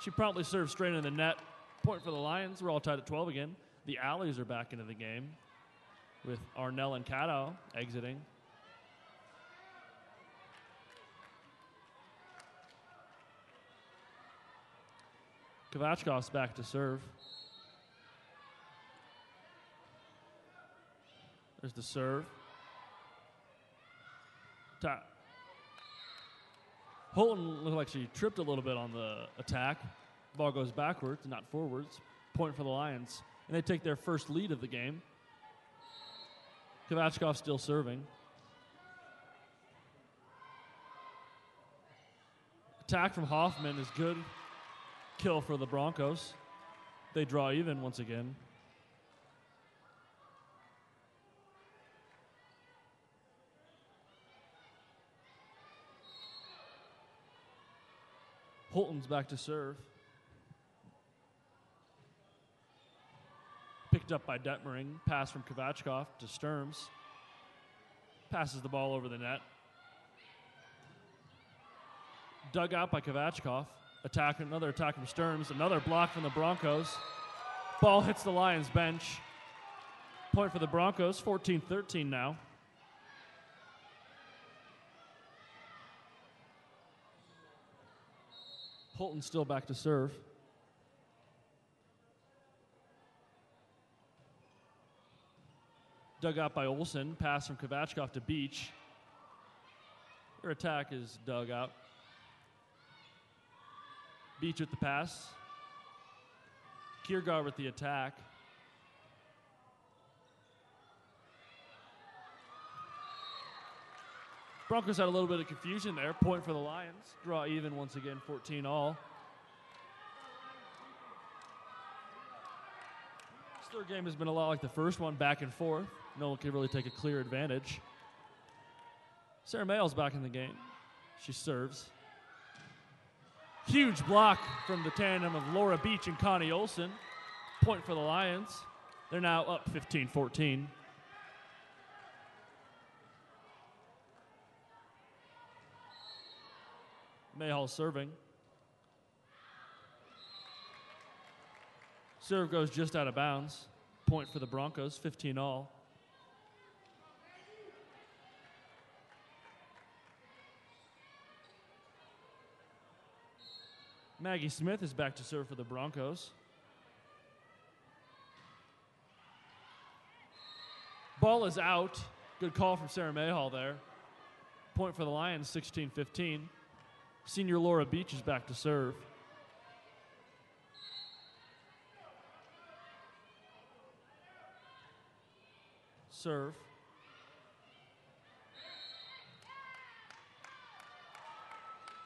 She promptly serves straight into the net. Point for the Lions. We're all tied at 12 again. The Alleys are back into the game with Arnell and Cato exiting. Kovachkov's back to serve. There's the serve. Holton looked like she tripped a little bit on the attack. Ball goes backwards, not forwards. Point for the Lions. And they take their first lead of the game. Kovachkov still serving. Attack from Hoffman is good. Kill for the Broncos. They draw even once again. Holton's back to serve. Picked up by Detmering. Pass from Kovachkov to Sturms. Passes the ball over the net. Dug out by Kovachkov. Another attack from Stearns. Another block from the Broncos. Ball hits the Lions bench. Point for the Broncos, 14-13 now. Holton still back to serve. Dug out by Olsen. Pass from Kovachkov to Beach. Their attack is dug out. Beach with the pass. Kiergaard with the attack. Broncos had a little bit of confusion there. Point for the Lions. Draw even once again, 14-all. This third game has been a lot like the first one, back and forth. No one can really take a clear advantage. Sarah Mayall's back in the game. She serves. Huge block from the tandem of Laura Beach and Connie Olsen. Point for the Lions. They're now up 15-14. Mayhall serving. Serve goes just out of bounds. Point for the Broncos, 15-all. Maggie Smith is back to serve for the Broncos. Ball is out. Good call from Sarah Mayhall there. Point for the Lions, 16-15. Senior Laura Beach is back to serve. Serve.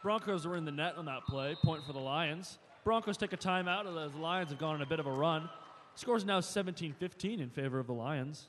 Broncos are in the net on that play. Point for the Lions. Broncos take a timeout as the Lions have gone on a bit of a run. Score is now 17-15 in favor of the Lions.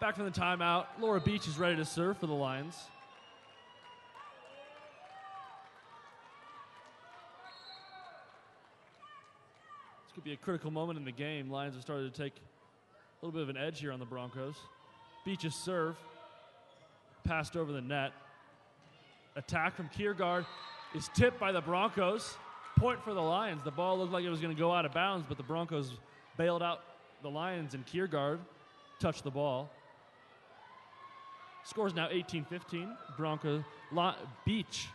Back from the timeout, Laura Beach is ready to serve for the Lions. This could be a critical moment in the game. Lions have started to take a little bit of an edge here on the Broncos. Beach's serve, passed over the net. Attack from Kiergaard is tipped by the Broncos. Point for the Lions. The ball looked like it was going to go out of bounds, but the Broncos bailed out the Lions, and Kiergaard touched the ball. Score's now 18-15. Beach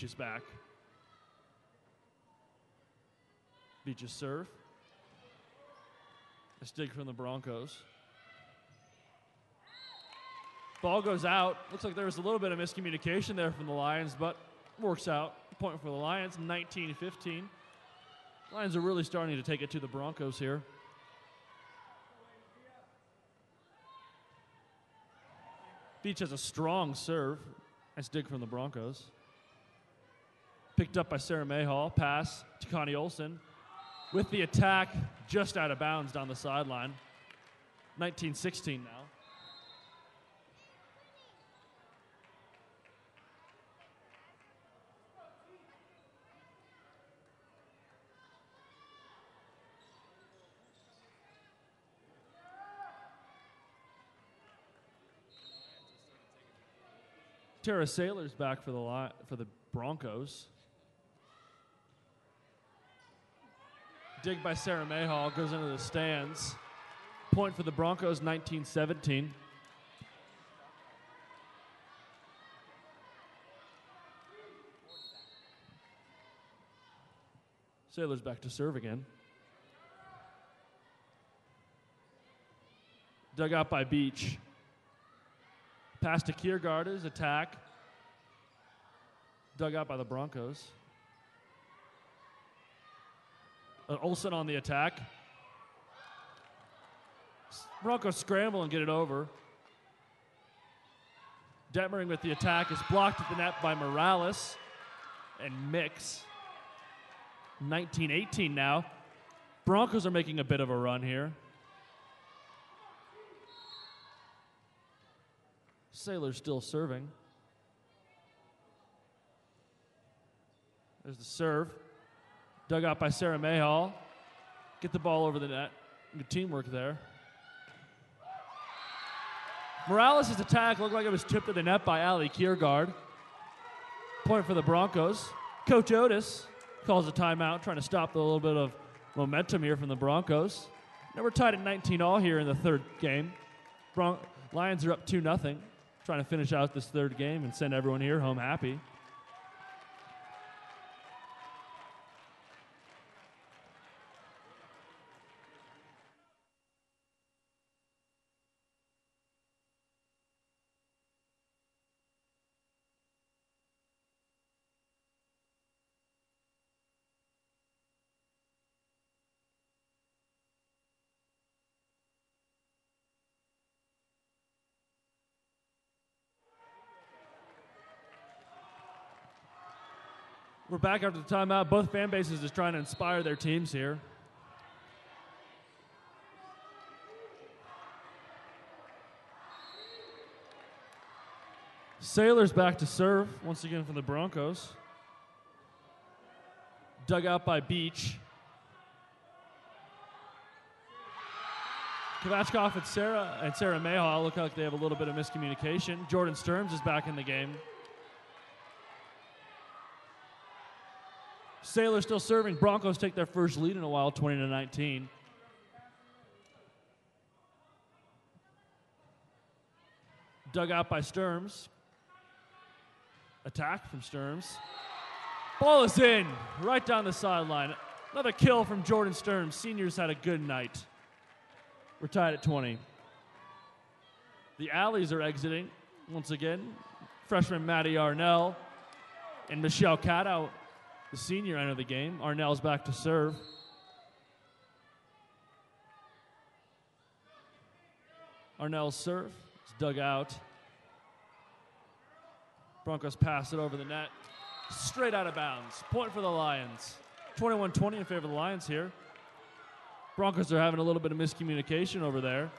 is back. Beach's serve. A dig from the Broncos. Ball goes out. Looks like there was a little bit of miscommunication there from the Lions, but works out. Point for the Lions, 19-15. Lions are really starting to take it to the Broncos here. Beach has a strong serve. Nice dig from the Broncos. Picked up by Sarah Mayhall. Pass to Connie Olsen. With the attack just out of bounds down the sideline. 19-16 now. Tara Saylor's back for the Broncos. Dig by Sarah Mayhall goes into the stands. Point for the Broncos, 19-17. Sailors back to serve again. Dug out by Beach. Pass to Kiergaard's attack. Dug out by the Broncos. Olsen on the attack. Broncos scramble and get it over. Detmering with the attack is blocked at the net by Morales and Mix. 19-18 now. Broncos are making a bit of a run here. Sailors still serving. There's the serve. Dug out by Sarah Mayhall. Get the ball over the net. Good teamwork there. Morales' attack looked like it was tipped to the net by Ali Kiergaard. Point for the Broncos. Coach Otis calls a timeout, trying to stop a little bit of momentum here from the Broncos. Now we're tied at 19-all here in the third game. Lions are up 2-0, trying to finish out this third game and send everyone here home happy. We're back after the timeout. Both fan bases just trying to inspire their teams here. Sailors back to serve once again from the Broncos. Dug out by Beach. Kovachkov and Sarah Mayhall look like they have a little bit of miscommunication. Jordan Sturms is back in the game. Sailors still serving. Broncos take their first lead in a while, 20-19. Dug out by Sturms. Attack from Sturms. Ball is in, right down the sideline. Another kill from Jordan Sturms. Seniors had a good night. We're tied at 20. The Alleys are exiting once again. Freshman Maddie Arnell and Michelle Cadow, the senior, enter the game. Arnell's back to serve. Arnell's serve is dug out. Broncos pass it over the net. Straight out of bounds. Point for the Lions. 21-20 in favor of the Lions here. Broncos are having a little bit of miscommunication over there,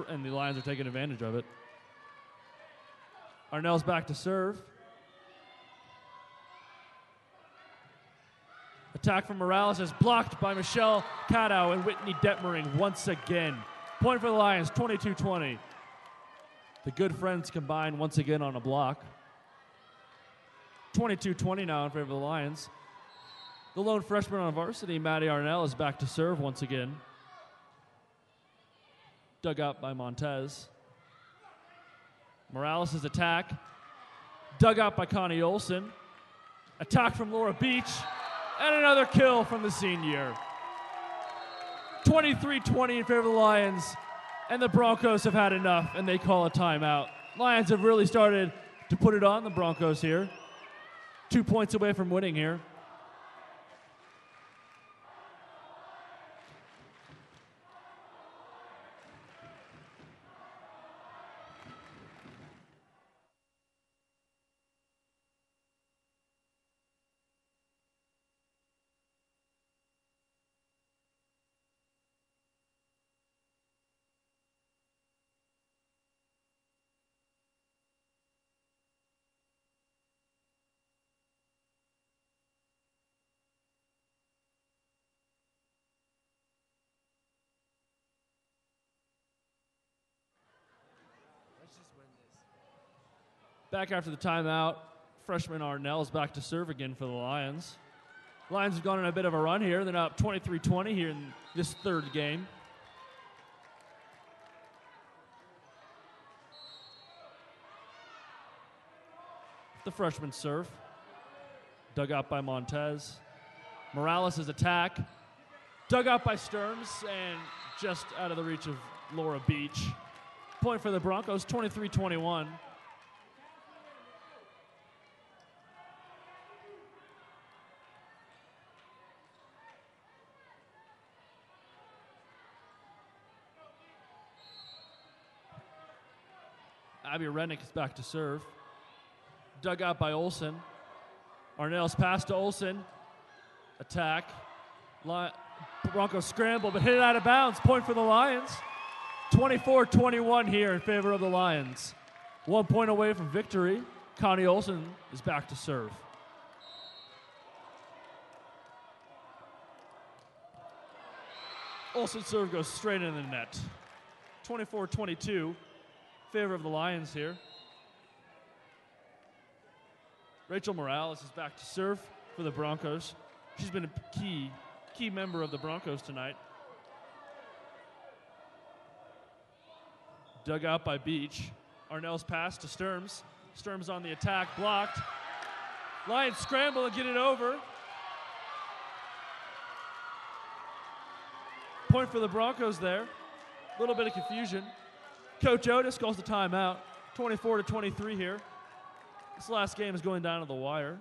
and the Lions are taking advantage of it. Arnell's back to serve. Attack from Morales is blocked by Michelle Cadow and Whitney Detmering once again. Point for the Lions, 22-20. The good friends combine once again on a block. 22-20 now in favor of the Lions. The lone freshman on varsity, Maddie Arnell, is back to serve once again. Dug out by Montez. Morales' attack. Dug out by Connie Olsen. Attack from Laura Beach. And another kill from the senior. 23-20 in favor of the Lions. And the Broncos have had enough, and they call a timeout. Lions have really started to put it on the Broncos here. 2 points away from winning here. Back after the timeout, freshman Arnell is back to serve again for the Lions. Lions have gone on a bit of a run here. They're now up 23-20 here in this third game. The freshman serve. Dug out by Montez. Morales' attack. Dug out by Sturms and just out of the reach of Laura Beach. Point for the Broncos, 23-21. Abby Rednick is back to serve. Dug out by Olsen. Pass to Olsen. Attack. Broncos scramble, but hit it out of bounds. Point for the Lions. 24-21 here in favor of the Lions. 1 point away from victory. Connie Olsen is back to serve. Olsen's serve goes straight in the net. 24-22. Favor of the Lions here. Rachel Morales is back to serve for the Broncos. She's been a key member of the Broncos tonight. Dug out by Beach. Arnell's pass to Sturms. Sturms on the attack, blocked. Lions scramble and get it over. Point for the Broncos there. A little bit of confusion. Coach Otis calls the timeout. 24-23 here. This last game is going down to the wire.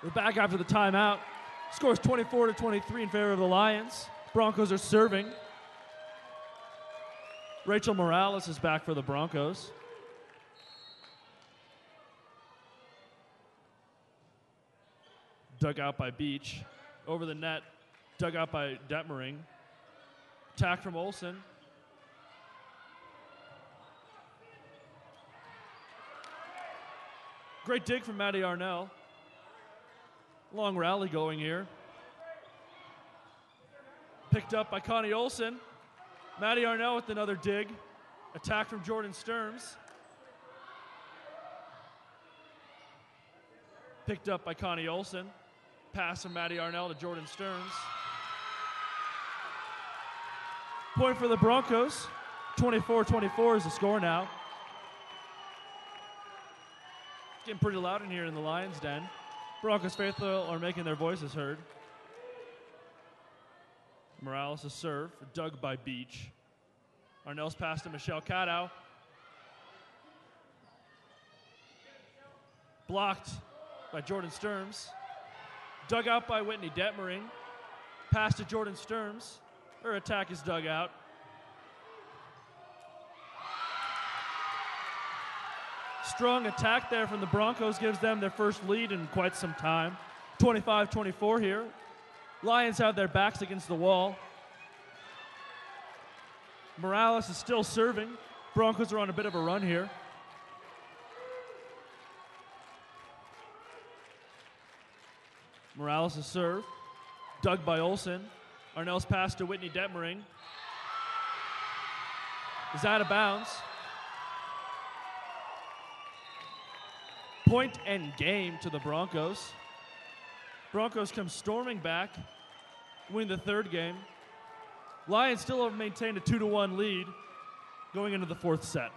We're back after the timeout. Scores 24-23 in favor of the Lions. Broncos are serving. Rachel Morales is back for the Broncos. Dug out by Beach. Over the net. Dug out by Detmering. Attack from Olsen. Great dig from Maddie Arnell. Long rally going here. Picked up by Connie Olsen. Maddie Arnell with another dig. Attack from Jordan Sturms. Picked up by Connie Olsen. Pass from Maddie Arnell to Jordan Sturms. Point for the Broncos. 24-24 is the score now. It's getting pretty loud in here in the Lions' den. Broncos faithful are making their voices heard. Morales' serve, dug by Beach. Arnell's pass to Michelle Cadow. Blocked by Jordan Sturms. Dug out by Whitney Detmering. Pass to Jordan Sturms. Her attack is dug out. Strong attack there from the Broncos gives them their first lead in quite some time. 25-24 here. Lions have their backs against the wall. Morales is still serving. Broncos are on a bit of a run here. Morales' serve. Dug by Olsen. Arnell's pass to Whitney Detmering. Is out of bounds. Point and game to the Broncos. Broncos come storming back, win the third game. Lions still have maintained a 2-1 lead going into the fourth set.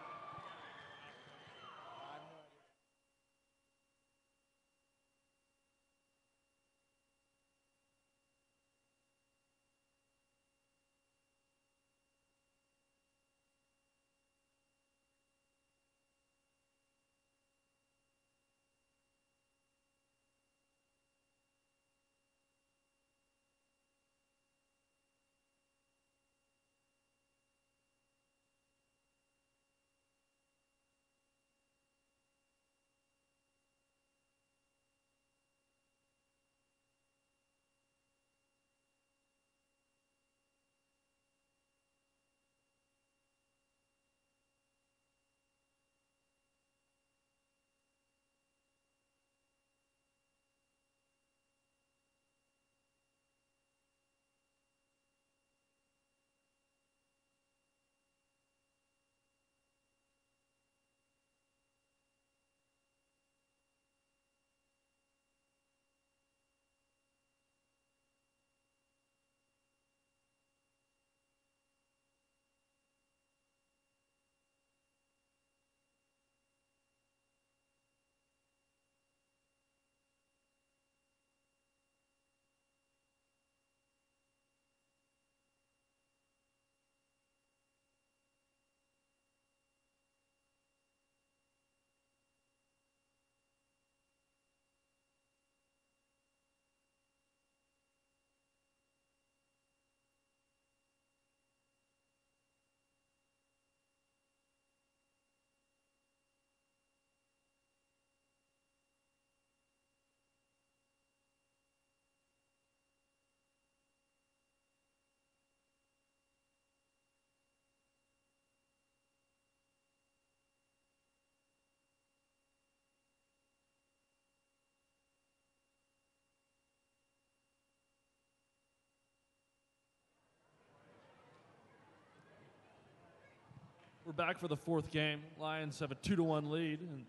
We're back for the fourth game. Lions have a 2-1 lead, and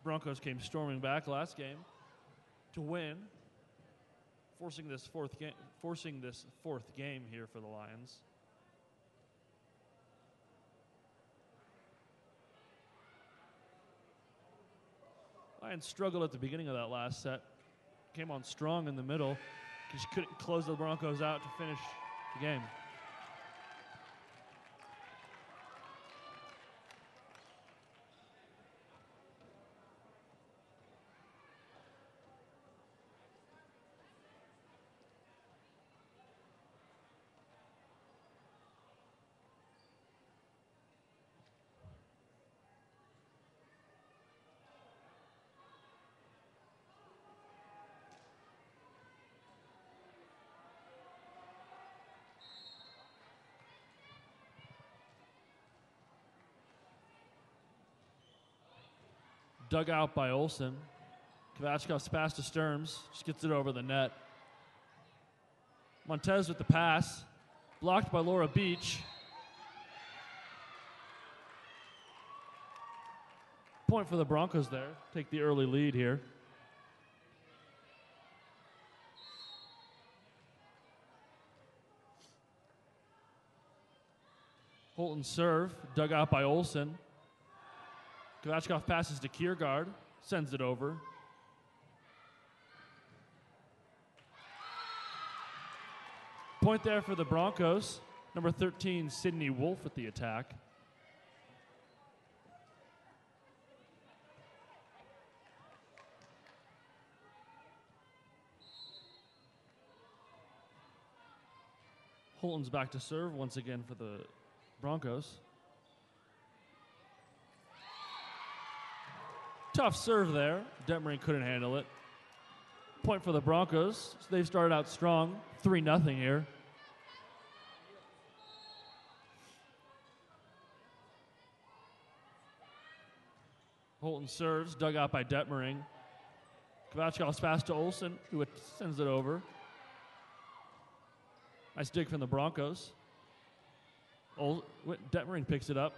Broncos came storming back last game to win, forcing this fourth game here for the Lions. Lions struggled at the beginning of that last set. Came on strong in the middle. Just couldn't close the Broncos out to finish the game. Dug out by Olsen. Kvachkov's pass to Sturms. Just gets it over the net. Montez with the pass. Blocked by Laura Beach. Point for the Broncos there. Take the early lead here. Holton serve. Dug out by Olsen. Kvachkov passes to Kiergaard, sends it over. Point there for the Broncos. Number 13, Sydney Wolf at the attack. Holton's back to serve once again for the Broncos. Tough serve there. Detmering couldn't handle it. Point for the Broncos. So they've started out strong. 3-0 here. Holton serves, dug out by Detmering. Kvachkov's pass to Olsen, who sends it over. Nice dig from the Broncos. Detmering picks it up.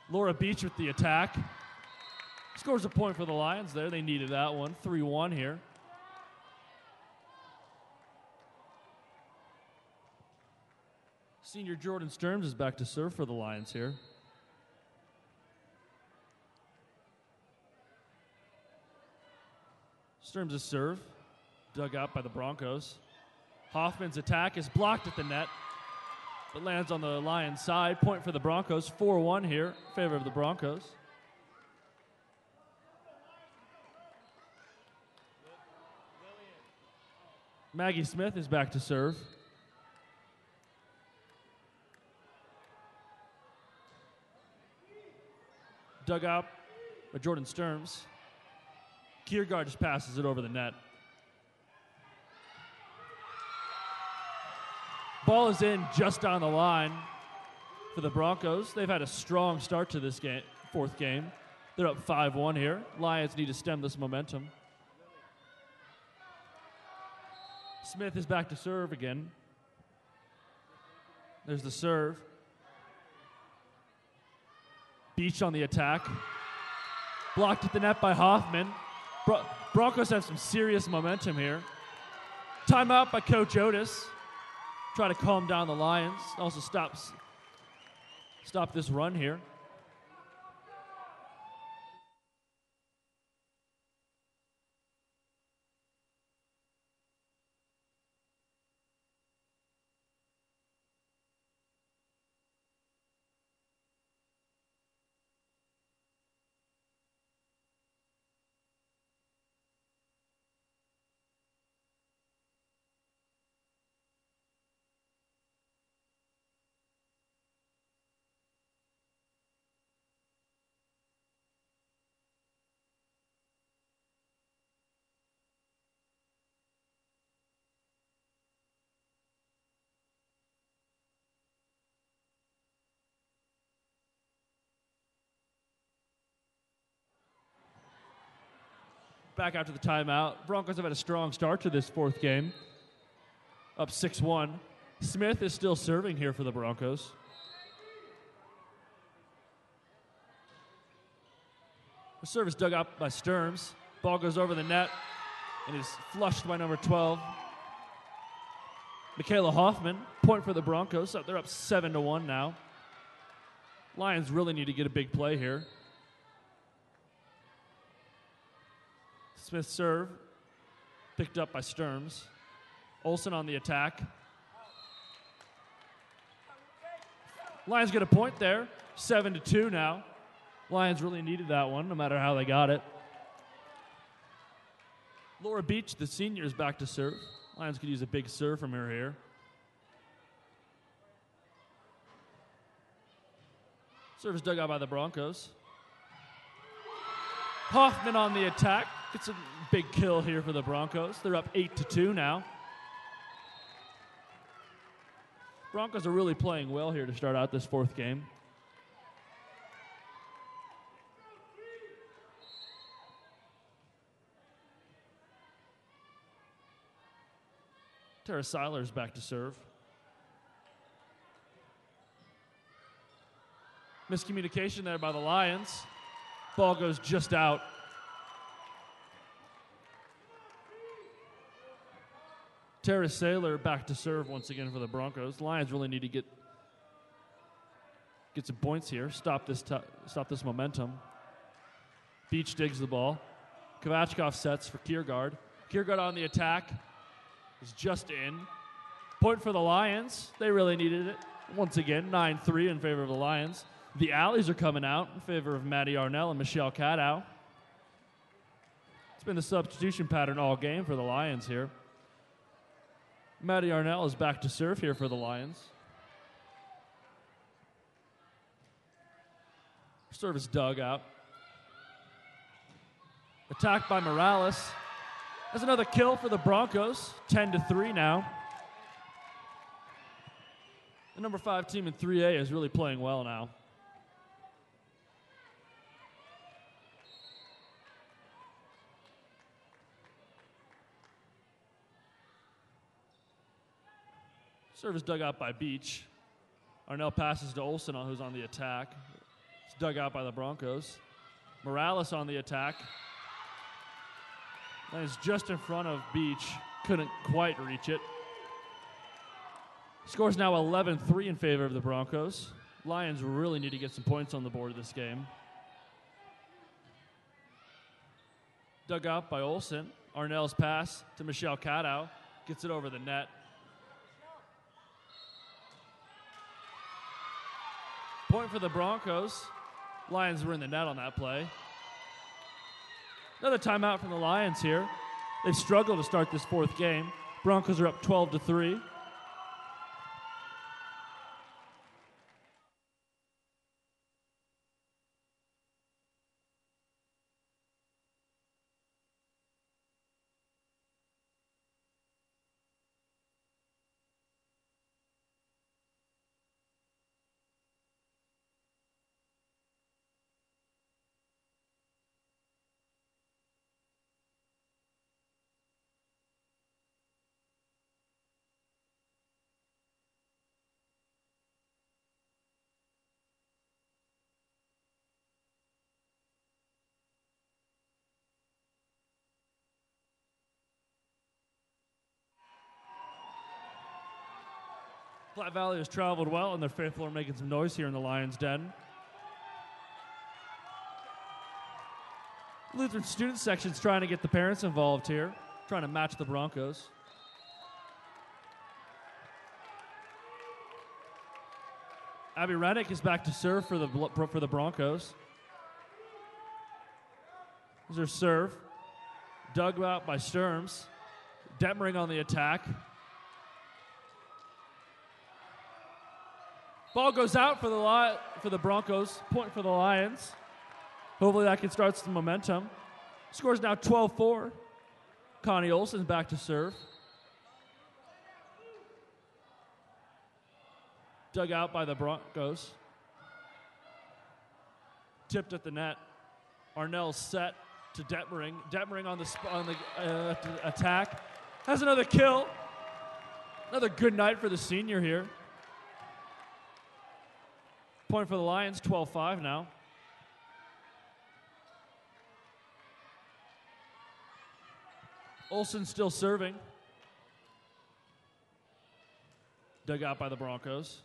Laura Beach with the attack. Scores a point for the Lions there. They needed that one. 3-1 here. Senior Jordan Sturms is back to serve for the Lions here. Sturms' serve, dug out by the Broncos. Hoffman's attack is blocked at the net, but lands on the Lions' side. Point for the Broncos. 4-1 here in favor of the Broncos. Maggie Smith is back to serve. Dug out by Jordan Sturms. Kiergaard just passes it over the net. Ball is in just on the line for the Broncos. They've had a strong start to this game, fourth game. They're up 5-1 here. Lions need to stem this momentum. Smith is back to serve again. There's the serve. Beach on the attack. Blocked at the net by Hoffman. Broncos have some serious momentum here. Timeout by Coach Otis. Try to calm down the Lions. Also stop this run here. Back after the timeout. Broncos have had a strong start to this fourth game. Up 6-1. Smith is still serving here for the Broncos. The service dug up by Sturms. Ball goes over the net and is flushed by number 12. Michaela Hoffman, point for the Broncos. So they're up 7-1 now. Lions really need to get a big play here. Smith serve, picked up by Sturms. Olsen on the attack. Lions get a point there, 7-2 now. Lions really needed that one, no matter how they got it. Laura Beach, the senior, is back to serve. Lions could use a big serve from her here. Serve is dug out by the Broncos. Hoffman on the attack. Gets a big kill here for the Broncos. They're up 8-2 now. Broncos are really playing well here to start out this fourth game. Tara Seiler's back to serve. Miscommunication there by the Lions. Ball goes just out. Tara Saylor back to serve once again for the Broncos. Lions really need to get some points here. Stop this momentum. Beach digs the ball. Kovachkov sets for Kiergaard. Kiergaard on the attack. Is just in. Point for the Lions. They really needed it. Once again, 9-3 in favor of the Lions. The Alleys are coming out in favor of Maddie Arnell and Michelle Cadow. It's been the substitution pattern all game for the Lions here. Maddie Arnell is back to serve here for the Lions. Service dug out. Attacked by Morales. That's another kill for the Broncos. 10-3 now. The number 5 team in 3A is really playing well now. Service dug out by Beach. Arnell passes to Olsen, who's on the attack. It's dug out by the Broncos. Morales on the attack. That is just in front of Beach. Couldn't quite reach it. Score's now 11-3 in favor of the Broncos. Lions really need to get some points on the board this game. Dug out by Olsen. Arnell's pass to Michelle Cadow. Gets it over the net. Point for the Broncos. Lions were in the net on that play. Another timeout from the Lions here. They've struggled to start this fourth game. Broncos are up 12-3. Platte Valley has traveled well, and their faithful are making some noise here in the Lions' Den. Lutheran student section's trying to get the parents involved here, trying to match the Broncos. Abby Rennick is back to serve for the Broncos. Here's her serve. Dug out by Sturms. Detmering on the attack. Ball goes out for the Broncos. Point for the Lions. Hopefully that can start some momentum. Score's now 12-4. Connie Olsen's back to serve. Dug out by the Broncos. Tipped at the net. Arnell set to Detmering. Detmering on the attack. Has another kill. Another good night for the senior here. Point for the Lions, 12-5 now. Olsen still serving. Dug out by the Broncos.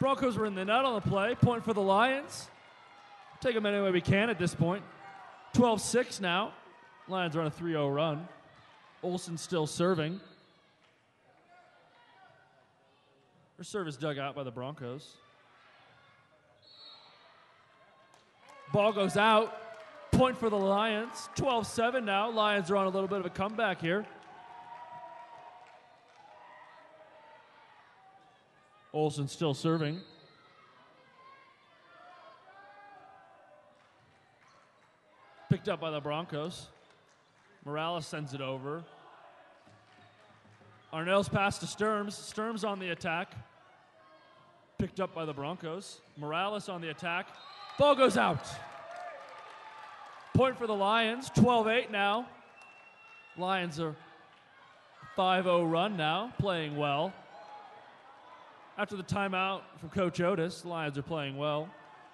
Broncos were in the net on the play. Point for the Lions. Take them any way we can at this point. 12-6 now. Lions are on a 3-0 run. Olsen still serving. Her serve is dug out by the Broncos. Ball goes out. Point for the Lions. 12-7 now. Lions are on a little bit of a comeback here. Olsen still serving. Picked up by the Broncos. Morales sends it over. Arnell's pass to Sturms. Sturms on the attack. Picked up by the Broncos. Morales on the attack. Ball goes out. Point for the Lions. 12-8 now. Lions are 5-0 run now, playing well. After the timeout from Coach Otis, the Lions are playing well.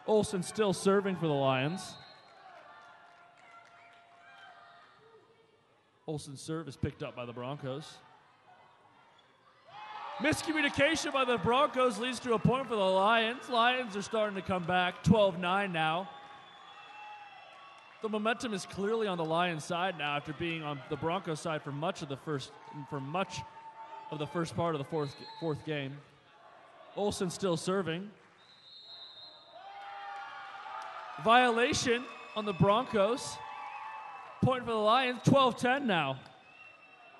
Olsen still serving for the Lions. Olsen's serve is picked up by the Broncos. Miscommunication by the Broncos leads to a point for the Lions. Lions are starting to come back, 12-9 now. The momentum is clearly on the Lions side now after being on the Broncos side for much of the first part of the fourth game. Olsen still serving. Violation on the Broncos. Point for the Lions, 12-10 now.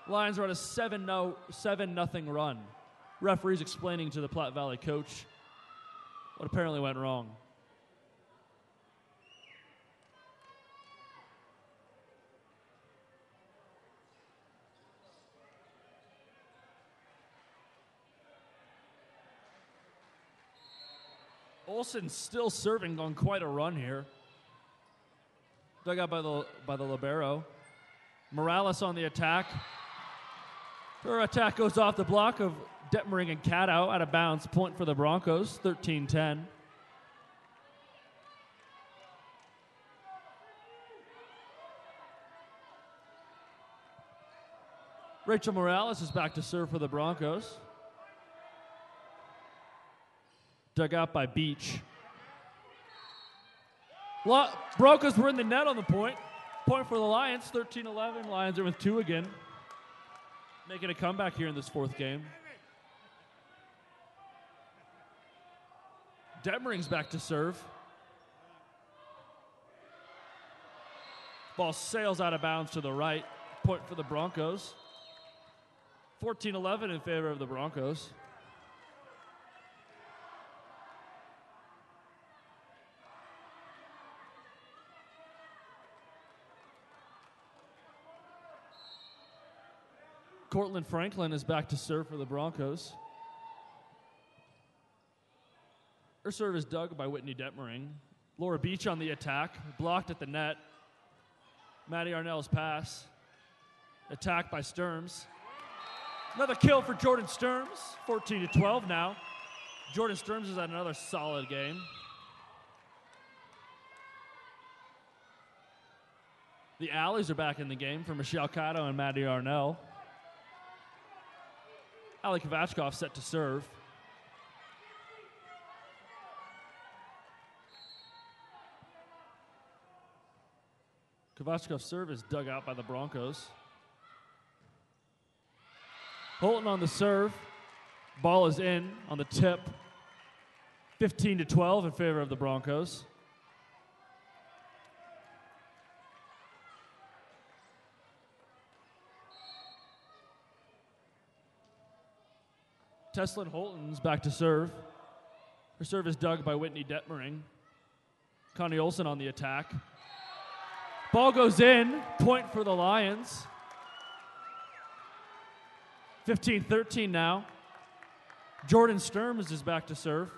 Lions are on a 7-0 run. Referees explaining to the Platte Valley coach what apparently went wrong. Olsen still serving on quite a run here. Dug out by the libero. Morales on the attack. Her attack goes off the block of Detmering and Caddo out of bounds. Point for the Broncos, 13-10. Rachel Morales is back to serve for the Broncos. Dug out by Beach. Broncos were in the net on the point. Point for the Lions, 13-11. Lions are with 2 again. Making a comeback here in this fourth game. Detmering's back to serve. Ball sails out of bounds to the right. Point for the Broncos. 14-11 in favor of the Broncos. Cortland Franklin is back to serve for the Broncos. Her serve is dug by Whitney Detmering. Laura Beach on the attack, blocked at the net. Maddie Arnell's pass. Attack by Sturms. Another kill for Jordan Sturms, 14-12 now. Jordan Sturms has had another solid game. The Alleys are back in the game for Michelle Caddo and Maddie Arnell. Ali Kovachkov set to serve. Kovachkov's serve is dug out by the Broncos. Holton on the serve. Ball is in on the tip. 15-12 in favor of the Broncos. Teslin Holton's back to serve. Her serve is dug by Whitney Detmering. Connie Olsen on the attack. Ball goes in. Point for the Lions. 15-13 now. Jordan Sturms is back to serve.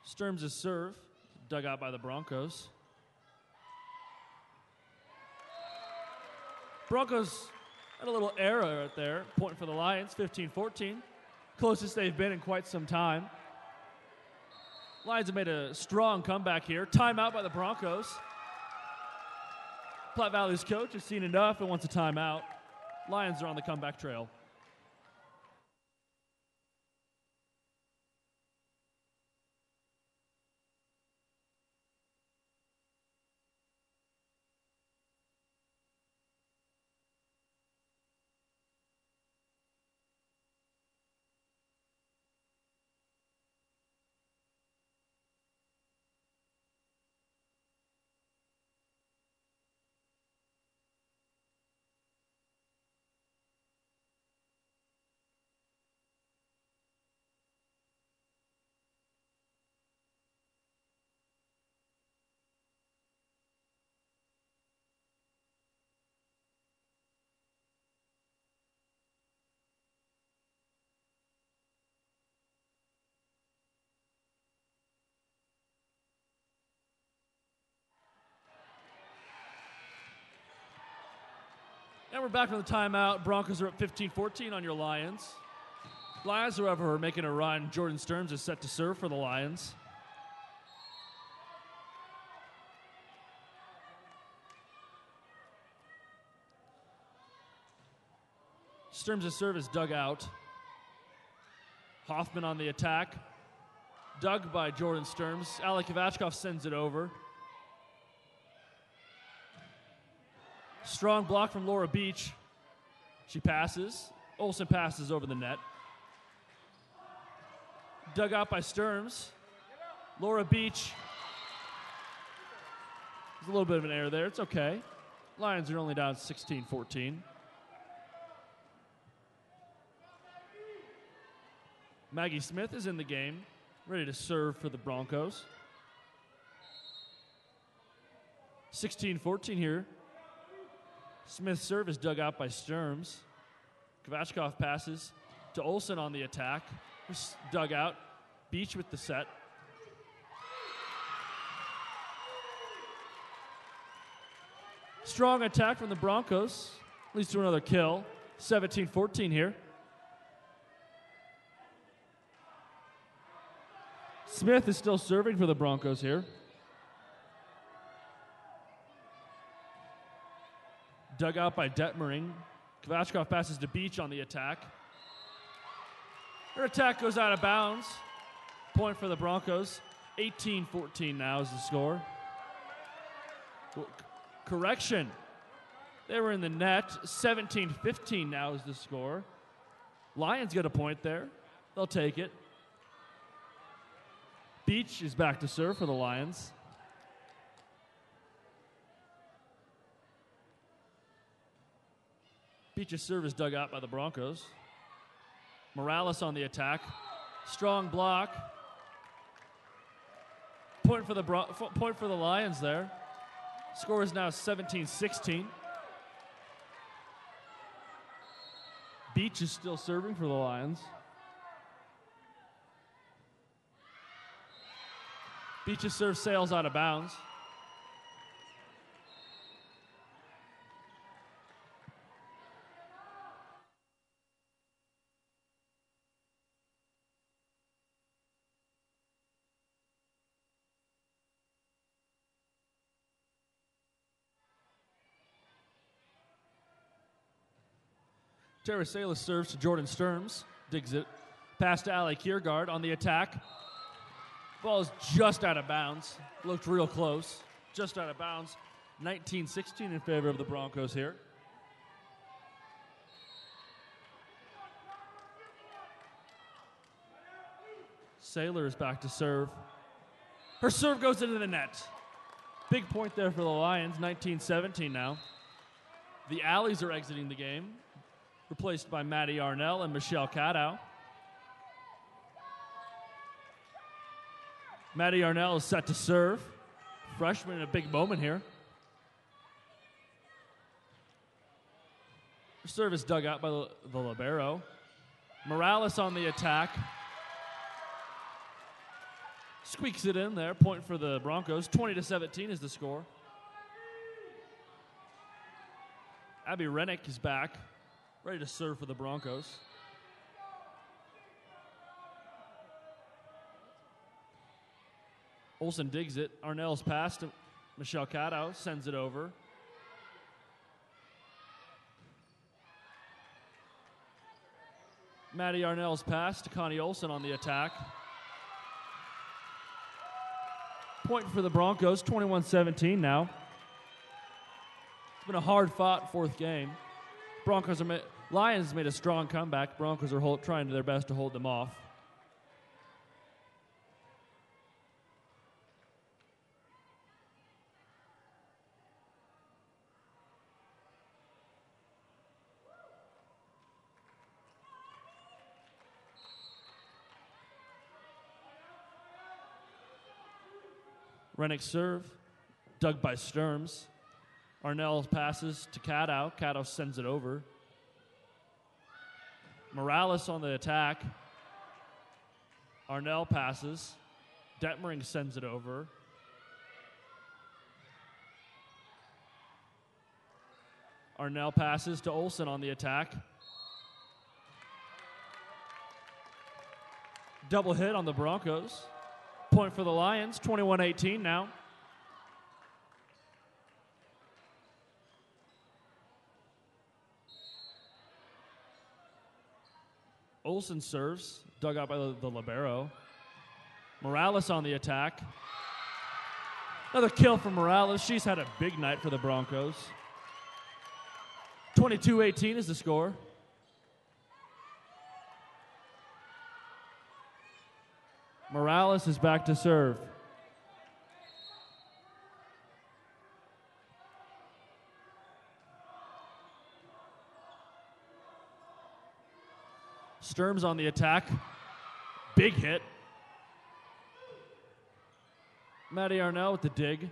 Sturms' serve, dug out by the Broncos. Broncos And a little error right there. Point for the Lions, 15-14. Closest they've been in quite some time. Lions have made a strong comeback here. Timeout by the Broncos. Platte Valley's coach has seen enough and wants a timeout. Lions are on the comeback trail. And we're back from the timeout. Broncos are up 15-14 on your Lions. Lions, however, are making a run. Jordan Stearns is set to serve for the Lions. Stearns' serve is dug out. Hoffman on the attack. Dug by Jordan Stearns. Alec Ivachkov sends it over. Strong block from Laura Beach. She passes. Olsen passes over the net. Dug out by Stearns. Laura Beach. There's a little bit of an error there. It's okay. Lions are only down 16-14. Maggie Smith is in the game, ready to serve for the Broncos. 16-14 here. Smith's serve is dug out by Stearns. Kovachkov passes to Olsen on the attack. Dug out. Beach with the set. Strong attack from the Broncos. Leads to another kill. 17-14 here. Smith is still serving for the Broncos here. Dug out by Detmering. Kovachkov passes to Beach on the attack. Her attack goes out of bounds. Point for the Broncos. 18-14 now is the score. Correction. They were in the net. 17-15 now is the score. Lions get a point there. They'll take it. Beach is back to serve for the Lions. Beach's serve is dug out by the Broncos. Morales on the attack. Strong block. Point for the Lions there. Score is now 17-16. Beach is still serving for the Lions. Beach's serve sails out of bounds. Terracelis serves to Jordan Stearns. Digs it. Pass to Ali Kiergaard on the attack. Ball is just out of bounds. Looked real close. Just out of bounds. 19-16 in favor of the Broncos here. Saylor is back to serve. Her serve goes into the net. Big point there for the Lions. 19-17 now. The Alleys are exiting the game, replaced by Maddie Arnell and Michelle Cadow. Maddie Arnell is set to serve. Freshman in a big moment here. Her serve is dug out by the libero. Morales on the attack. Squeaks it in there. Point for the Broncos. 20-17 is the score. Abby Rennick is back. ready to serve for the Broncos. Olsen digs it. Arnell's pass to Michelle Cato, sends it over. Maddie Arnell's pass to Connie Olsen on the attack. Point for the Broncos, 21-17 now. It's been a hard-fought fourth game. Lions made a strong comeback. Broncos are trying their best to hold them off. Rennick serve, dug by Sturms. Arnell passes to Cato. Cato sends it over. Morales on the attack. Arnell passes. Detmering sends it over. Arnell passes to Olsen on the attack. Double hit on the Broncos. Point for the Lions, 21-18 now. Olsen serves, dug out by the libero. Morales on the attack. Another kill from Morales. She's had a big night for the Broncos. 22-18 is the score. Morales is back to serve. Sturms on the attack. Big hit. Maddie Arnell with the dig.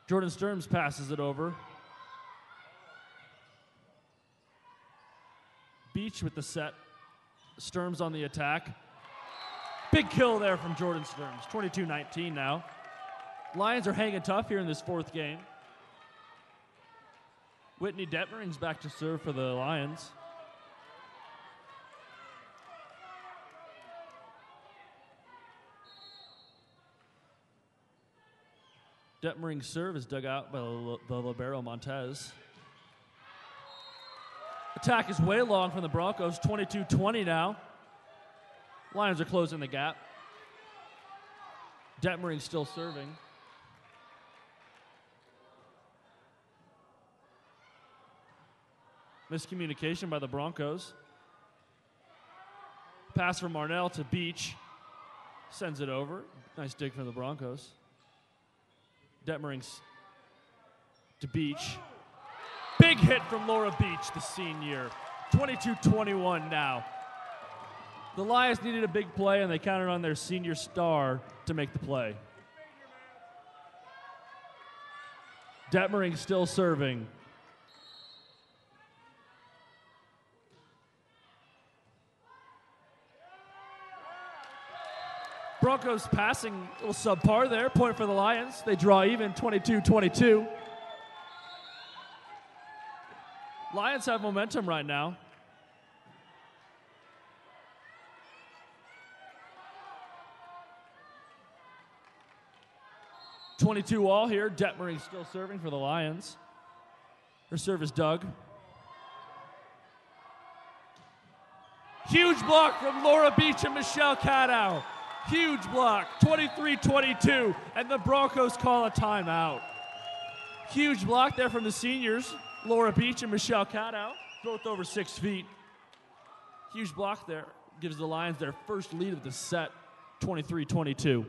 Jordan Sturms passes it over. Beach with the set. Sturms on the attack. Big kill there from Jordan Sturms. 22-19 now. Lions are hanging tough here in this fourth game. Whitney Detmering's back to serve for the Lions. Detmering's serve is dug out by the libero Montez. Attack is way long from the Broncos. 22-20 now. Lions are closing the gap. Detmering still serving. Miscommunication by the Broncos. Pass from Arnell to Beach. Sends it over. Nice dig from the Broncos. Detmering to Beach. Big hit from Laura Beach, the senior. 22-21 now. The Lions needed a big play, and they counted on their senior star to make the play. Detmering still serving. Broncos passing a little subpar there. Point for the Lions. They draw even, 22-22. Lions have momentum right now. .22 all here. Detmering still serving for the Lions. Her serve is dug. Huge block from Laura Beach and Michelle Cadow. Huge block, 23-22, and the Broncos call a timeout. Huge block there from the seniors, Laura Beach and Michelle Cadow, both over 6 feet. Huge block there, gives the Lions their first lead of the set, 23-22.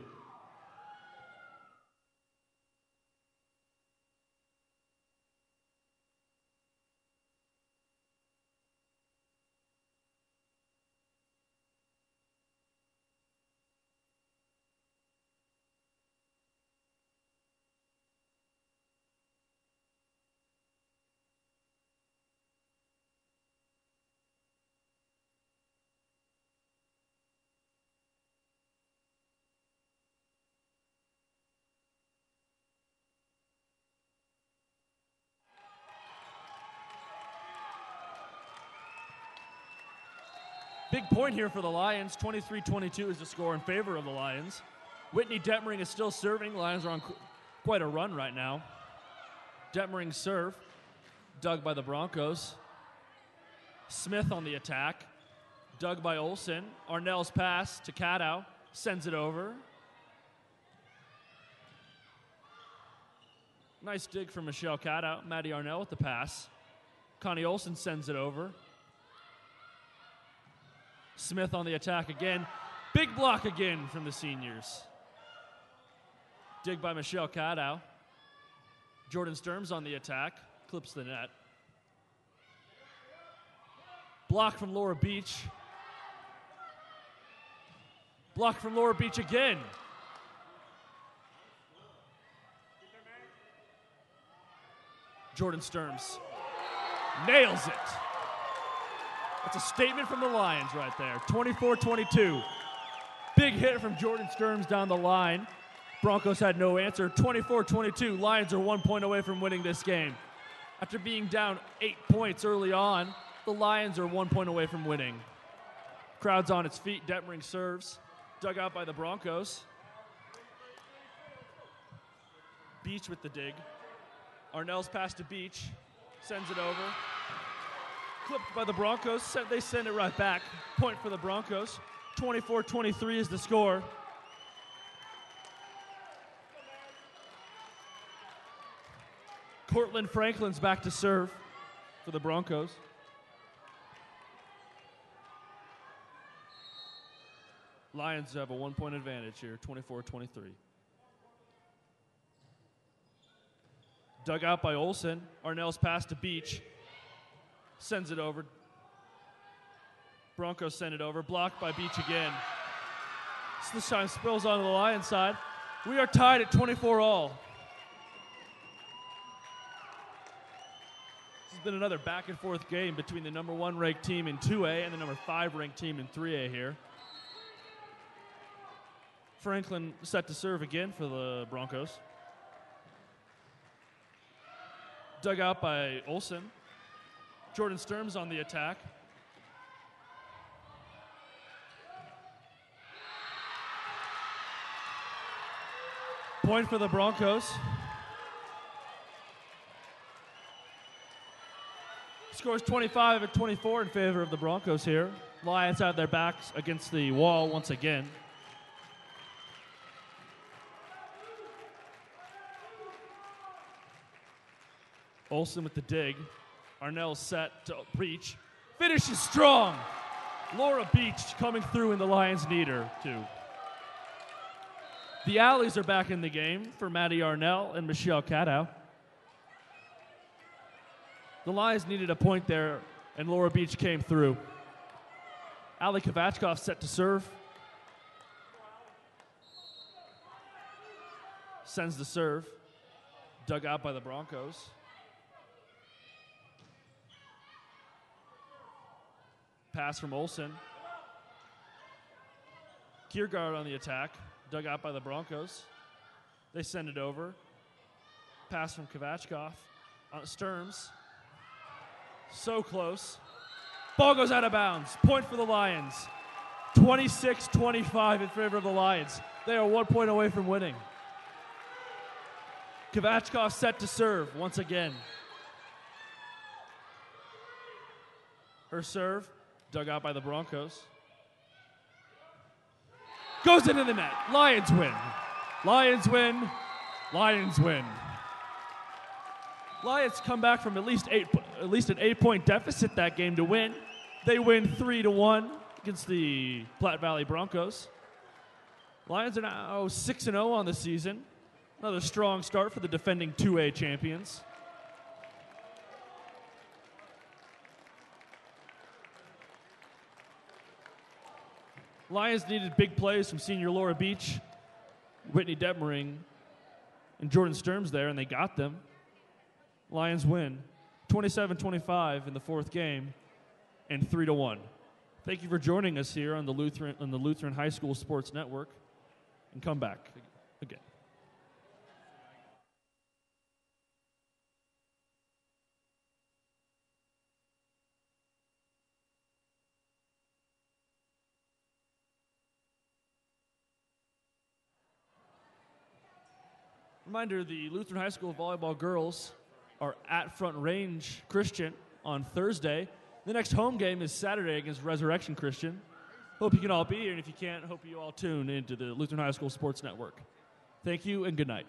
Big point here for the Lions. 23-22 is the score in favor of the Lions. Whitney Detmering is still serving. Lions are on quite a run right now. Detmering's serve, dug by the Broncos. Smith on the attack, dug by Olsen. Arnell's pass to Cadow, sends it over. Nice dig from Michelle Cadow. Maddie Arnell with the pass. Connie Olsen sends it over. Smith on the attack again. Big block again from the seniors. Dig by Michelle Cadow. Jordan Sturms on the attack. Clips the net. Block from Laura Beach. Block from Laura Beach again. Jordan Sturms nails it. That's a statement from the Lions right there. 24-22. Big hit from Jordan Sturms down the line. Broncos had no answer. 24-22. Lions are 1 point away from winning this game. After being down 8 points early on, the Lions are 1 point away from winning. Crowd's on its feet. Detmering serves. Dug out by the Broncos. Beach with the dig. Arnell's pass to Beach. Sends it over. Clipped by the Broncos. They send it right back. Point for the Broncos. 24-23 is the score. Cortland Franklin's back to serve for the Broncos. Lions have a 1 point advantage here, 24-23. Dug out by Olsen. Arnell's pass to Beach. Sends it over. Broncos send it over. Blocked by Beach again. This time spills onto the Lions side. We are tied at 24 all. This has been another back and forth game between the number 1 ranked team in 2A and the number 5 ranked team in 3A here. Franklin set to serve again for the Broncos. Dug out by Olsen. Jordan Sturms on the attack. Point for the Broncos. Scores 25-24 in favor of the Broncos here. Lions have their backs against the wall once again. Olsen with the dig. Arnell set to Beach. Finishes strong. Laura Beach coming through and the Lions need her too. The Alleys are back in the game for Maddie Arnell and Michelle Cadow. The Lions needed a point there and Laura Beach came through. Ali Kovachkov set to serve. Sends the serve. Dug out by the Broncos. Pass from Olsen. Kiergaard on the attack. Dug out by the Broncos. They send it over. Pass from Kovachkov. Sturms. So close. Ball goes out of bounds. Point for the Lions. 26-25 in favor of the Lions. They are 1 point away from winning. Kovachkov set to serve once again. Her serve. Dug out by the Broncos. Goes into the net. Lions win. Lions win. Lions win. Lions come back from at least an 8 point deficit that game to win. They win 3-1 against the Platte Valley Broncos. Lions are now 6-0 on the season. Another strong start for the defending 2A champions. Lions needed big plays from senior Laura Beach, Whitney Detmering, and Jordan Sturms there, and they got them. Lions win 27-25 in the fourth game and 3-1. Thank you for joining us here on the Lutheran High School Sports Network, and come back again. reminder, the Lutheran High School volleyball girls are at Front Range Christian on Thursday. The next home game is Saturday against Resurrection Christian. Hope you can all be here, and if you can't, hope you all tune into the Lutheran High School Sports Network. Thank you and good night.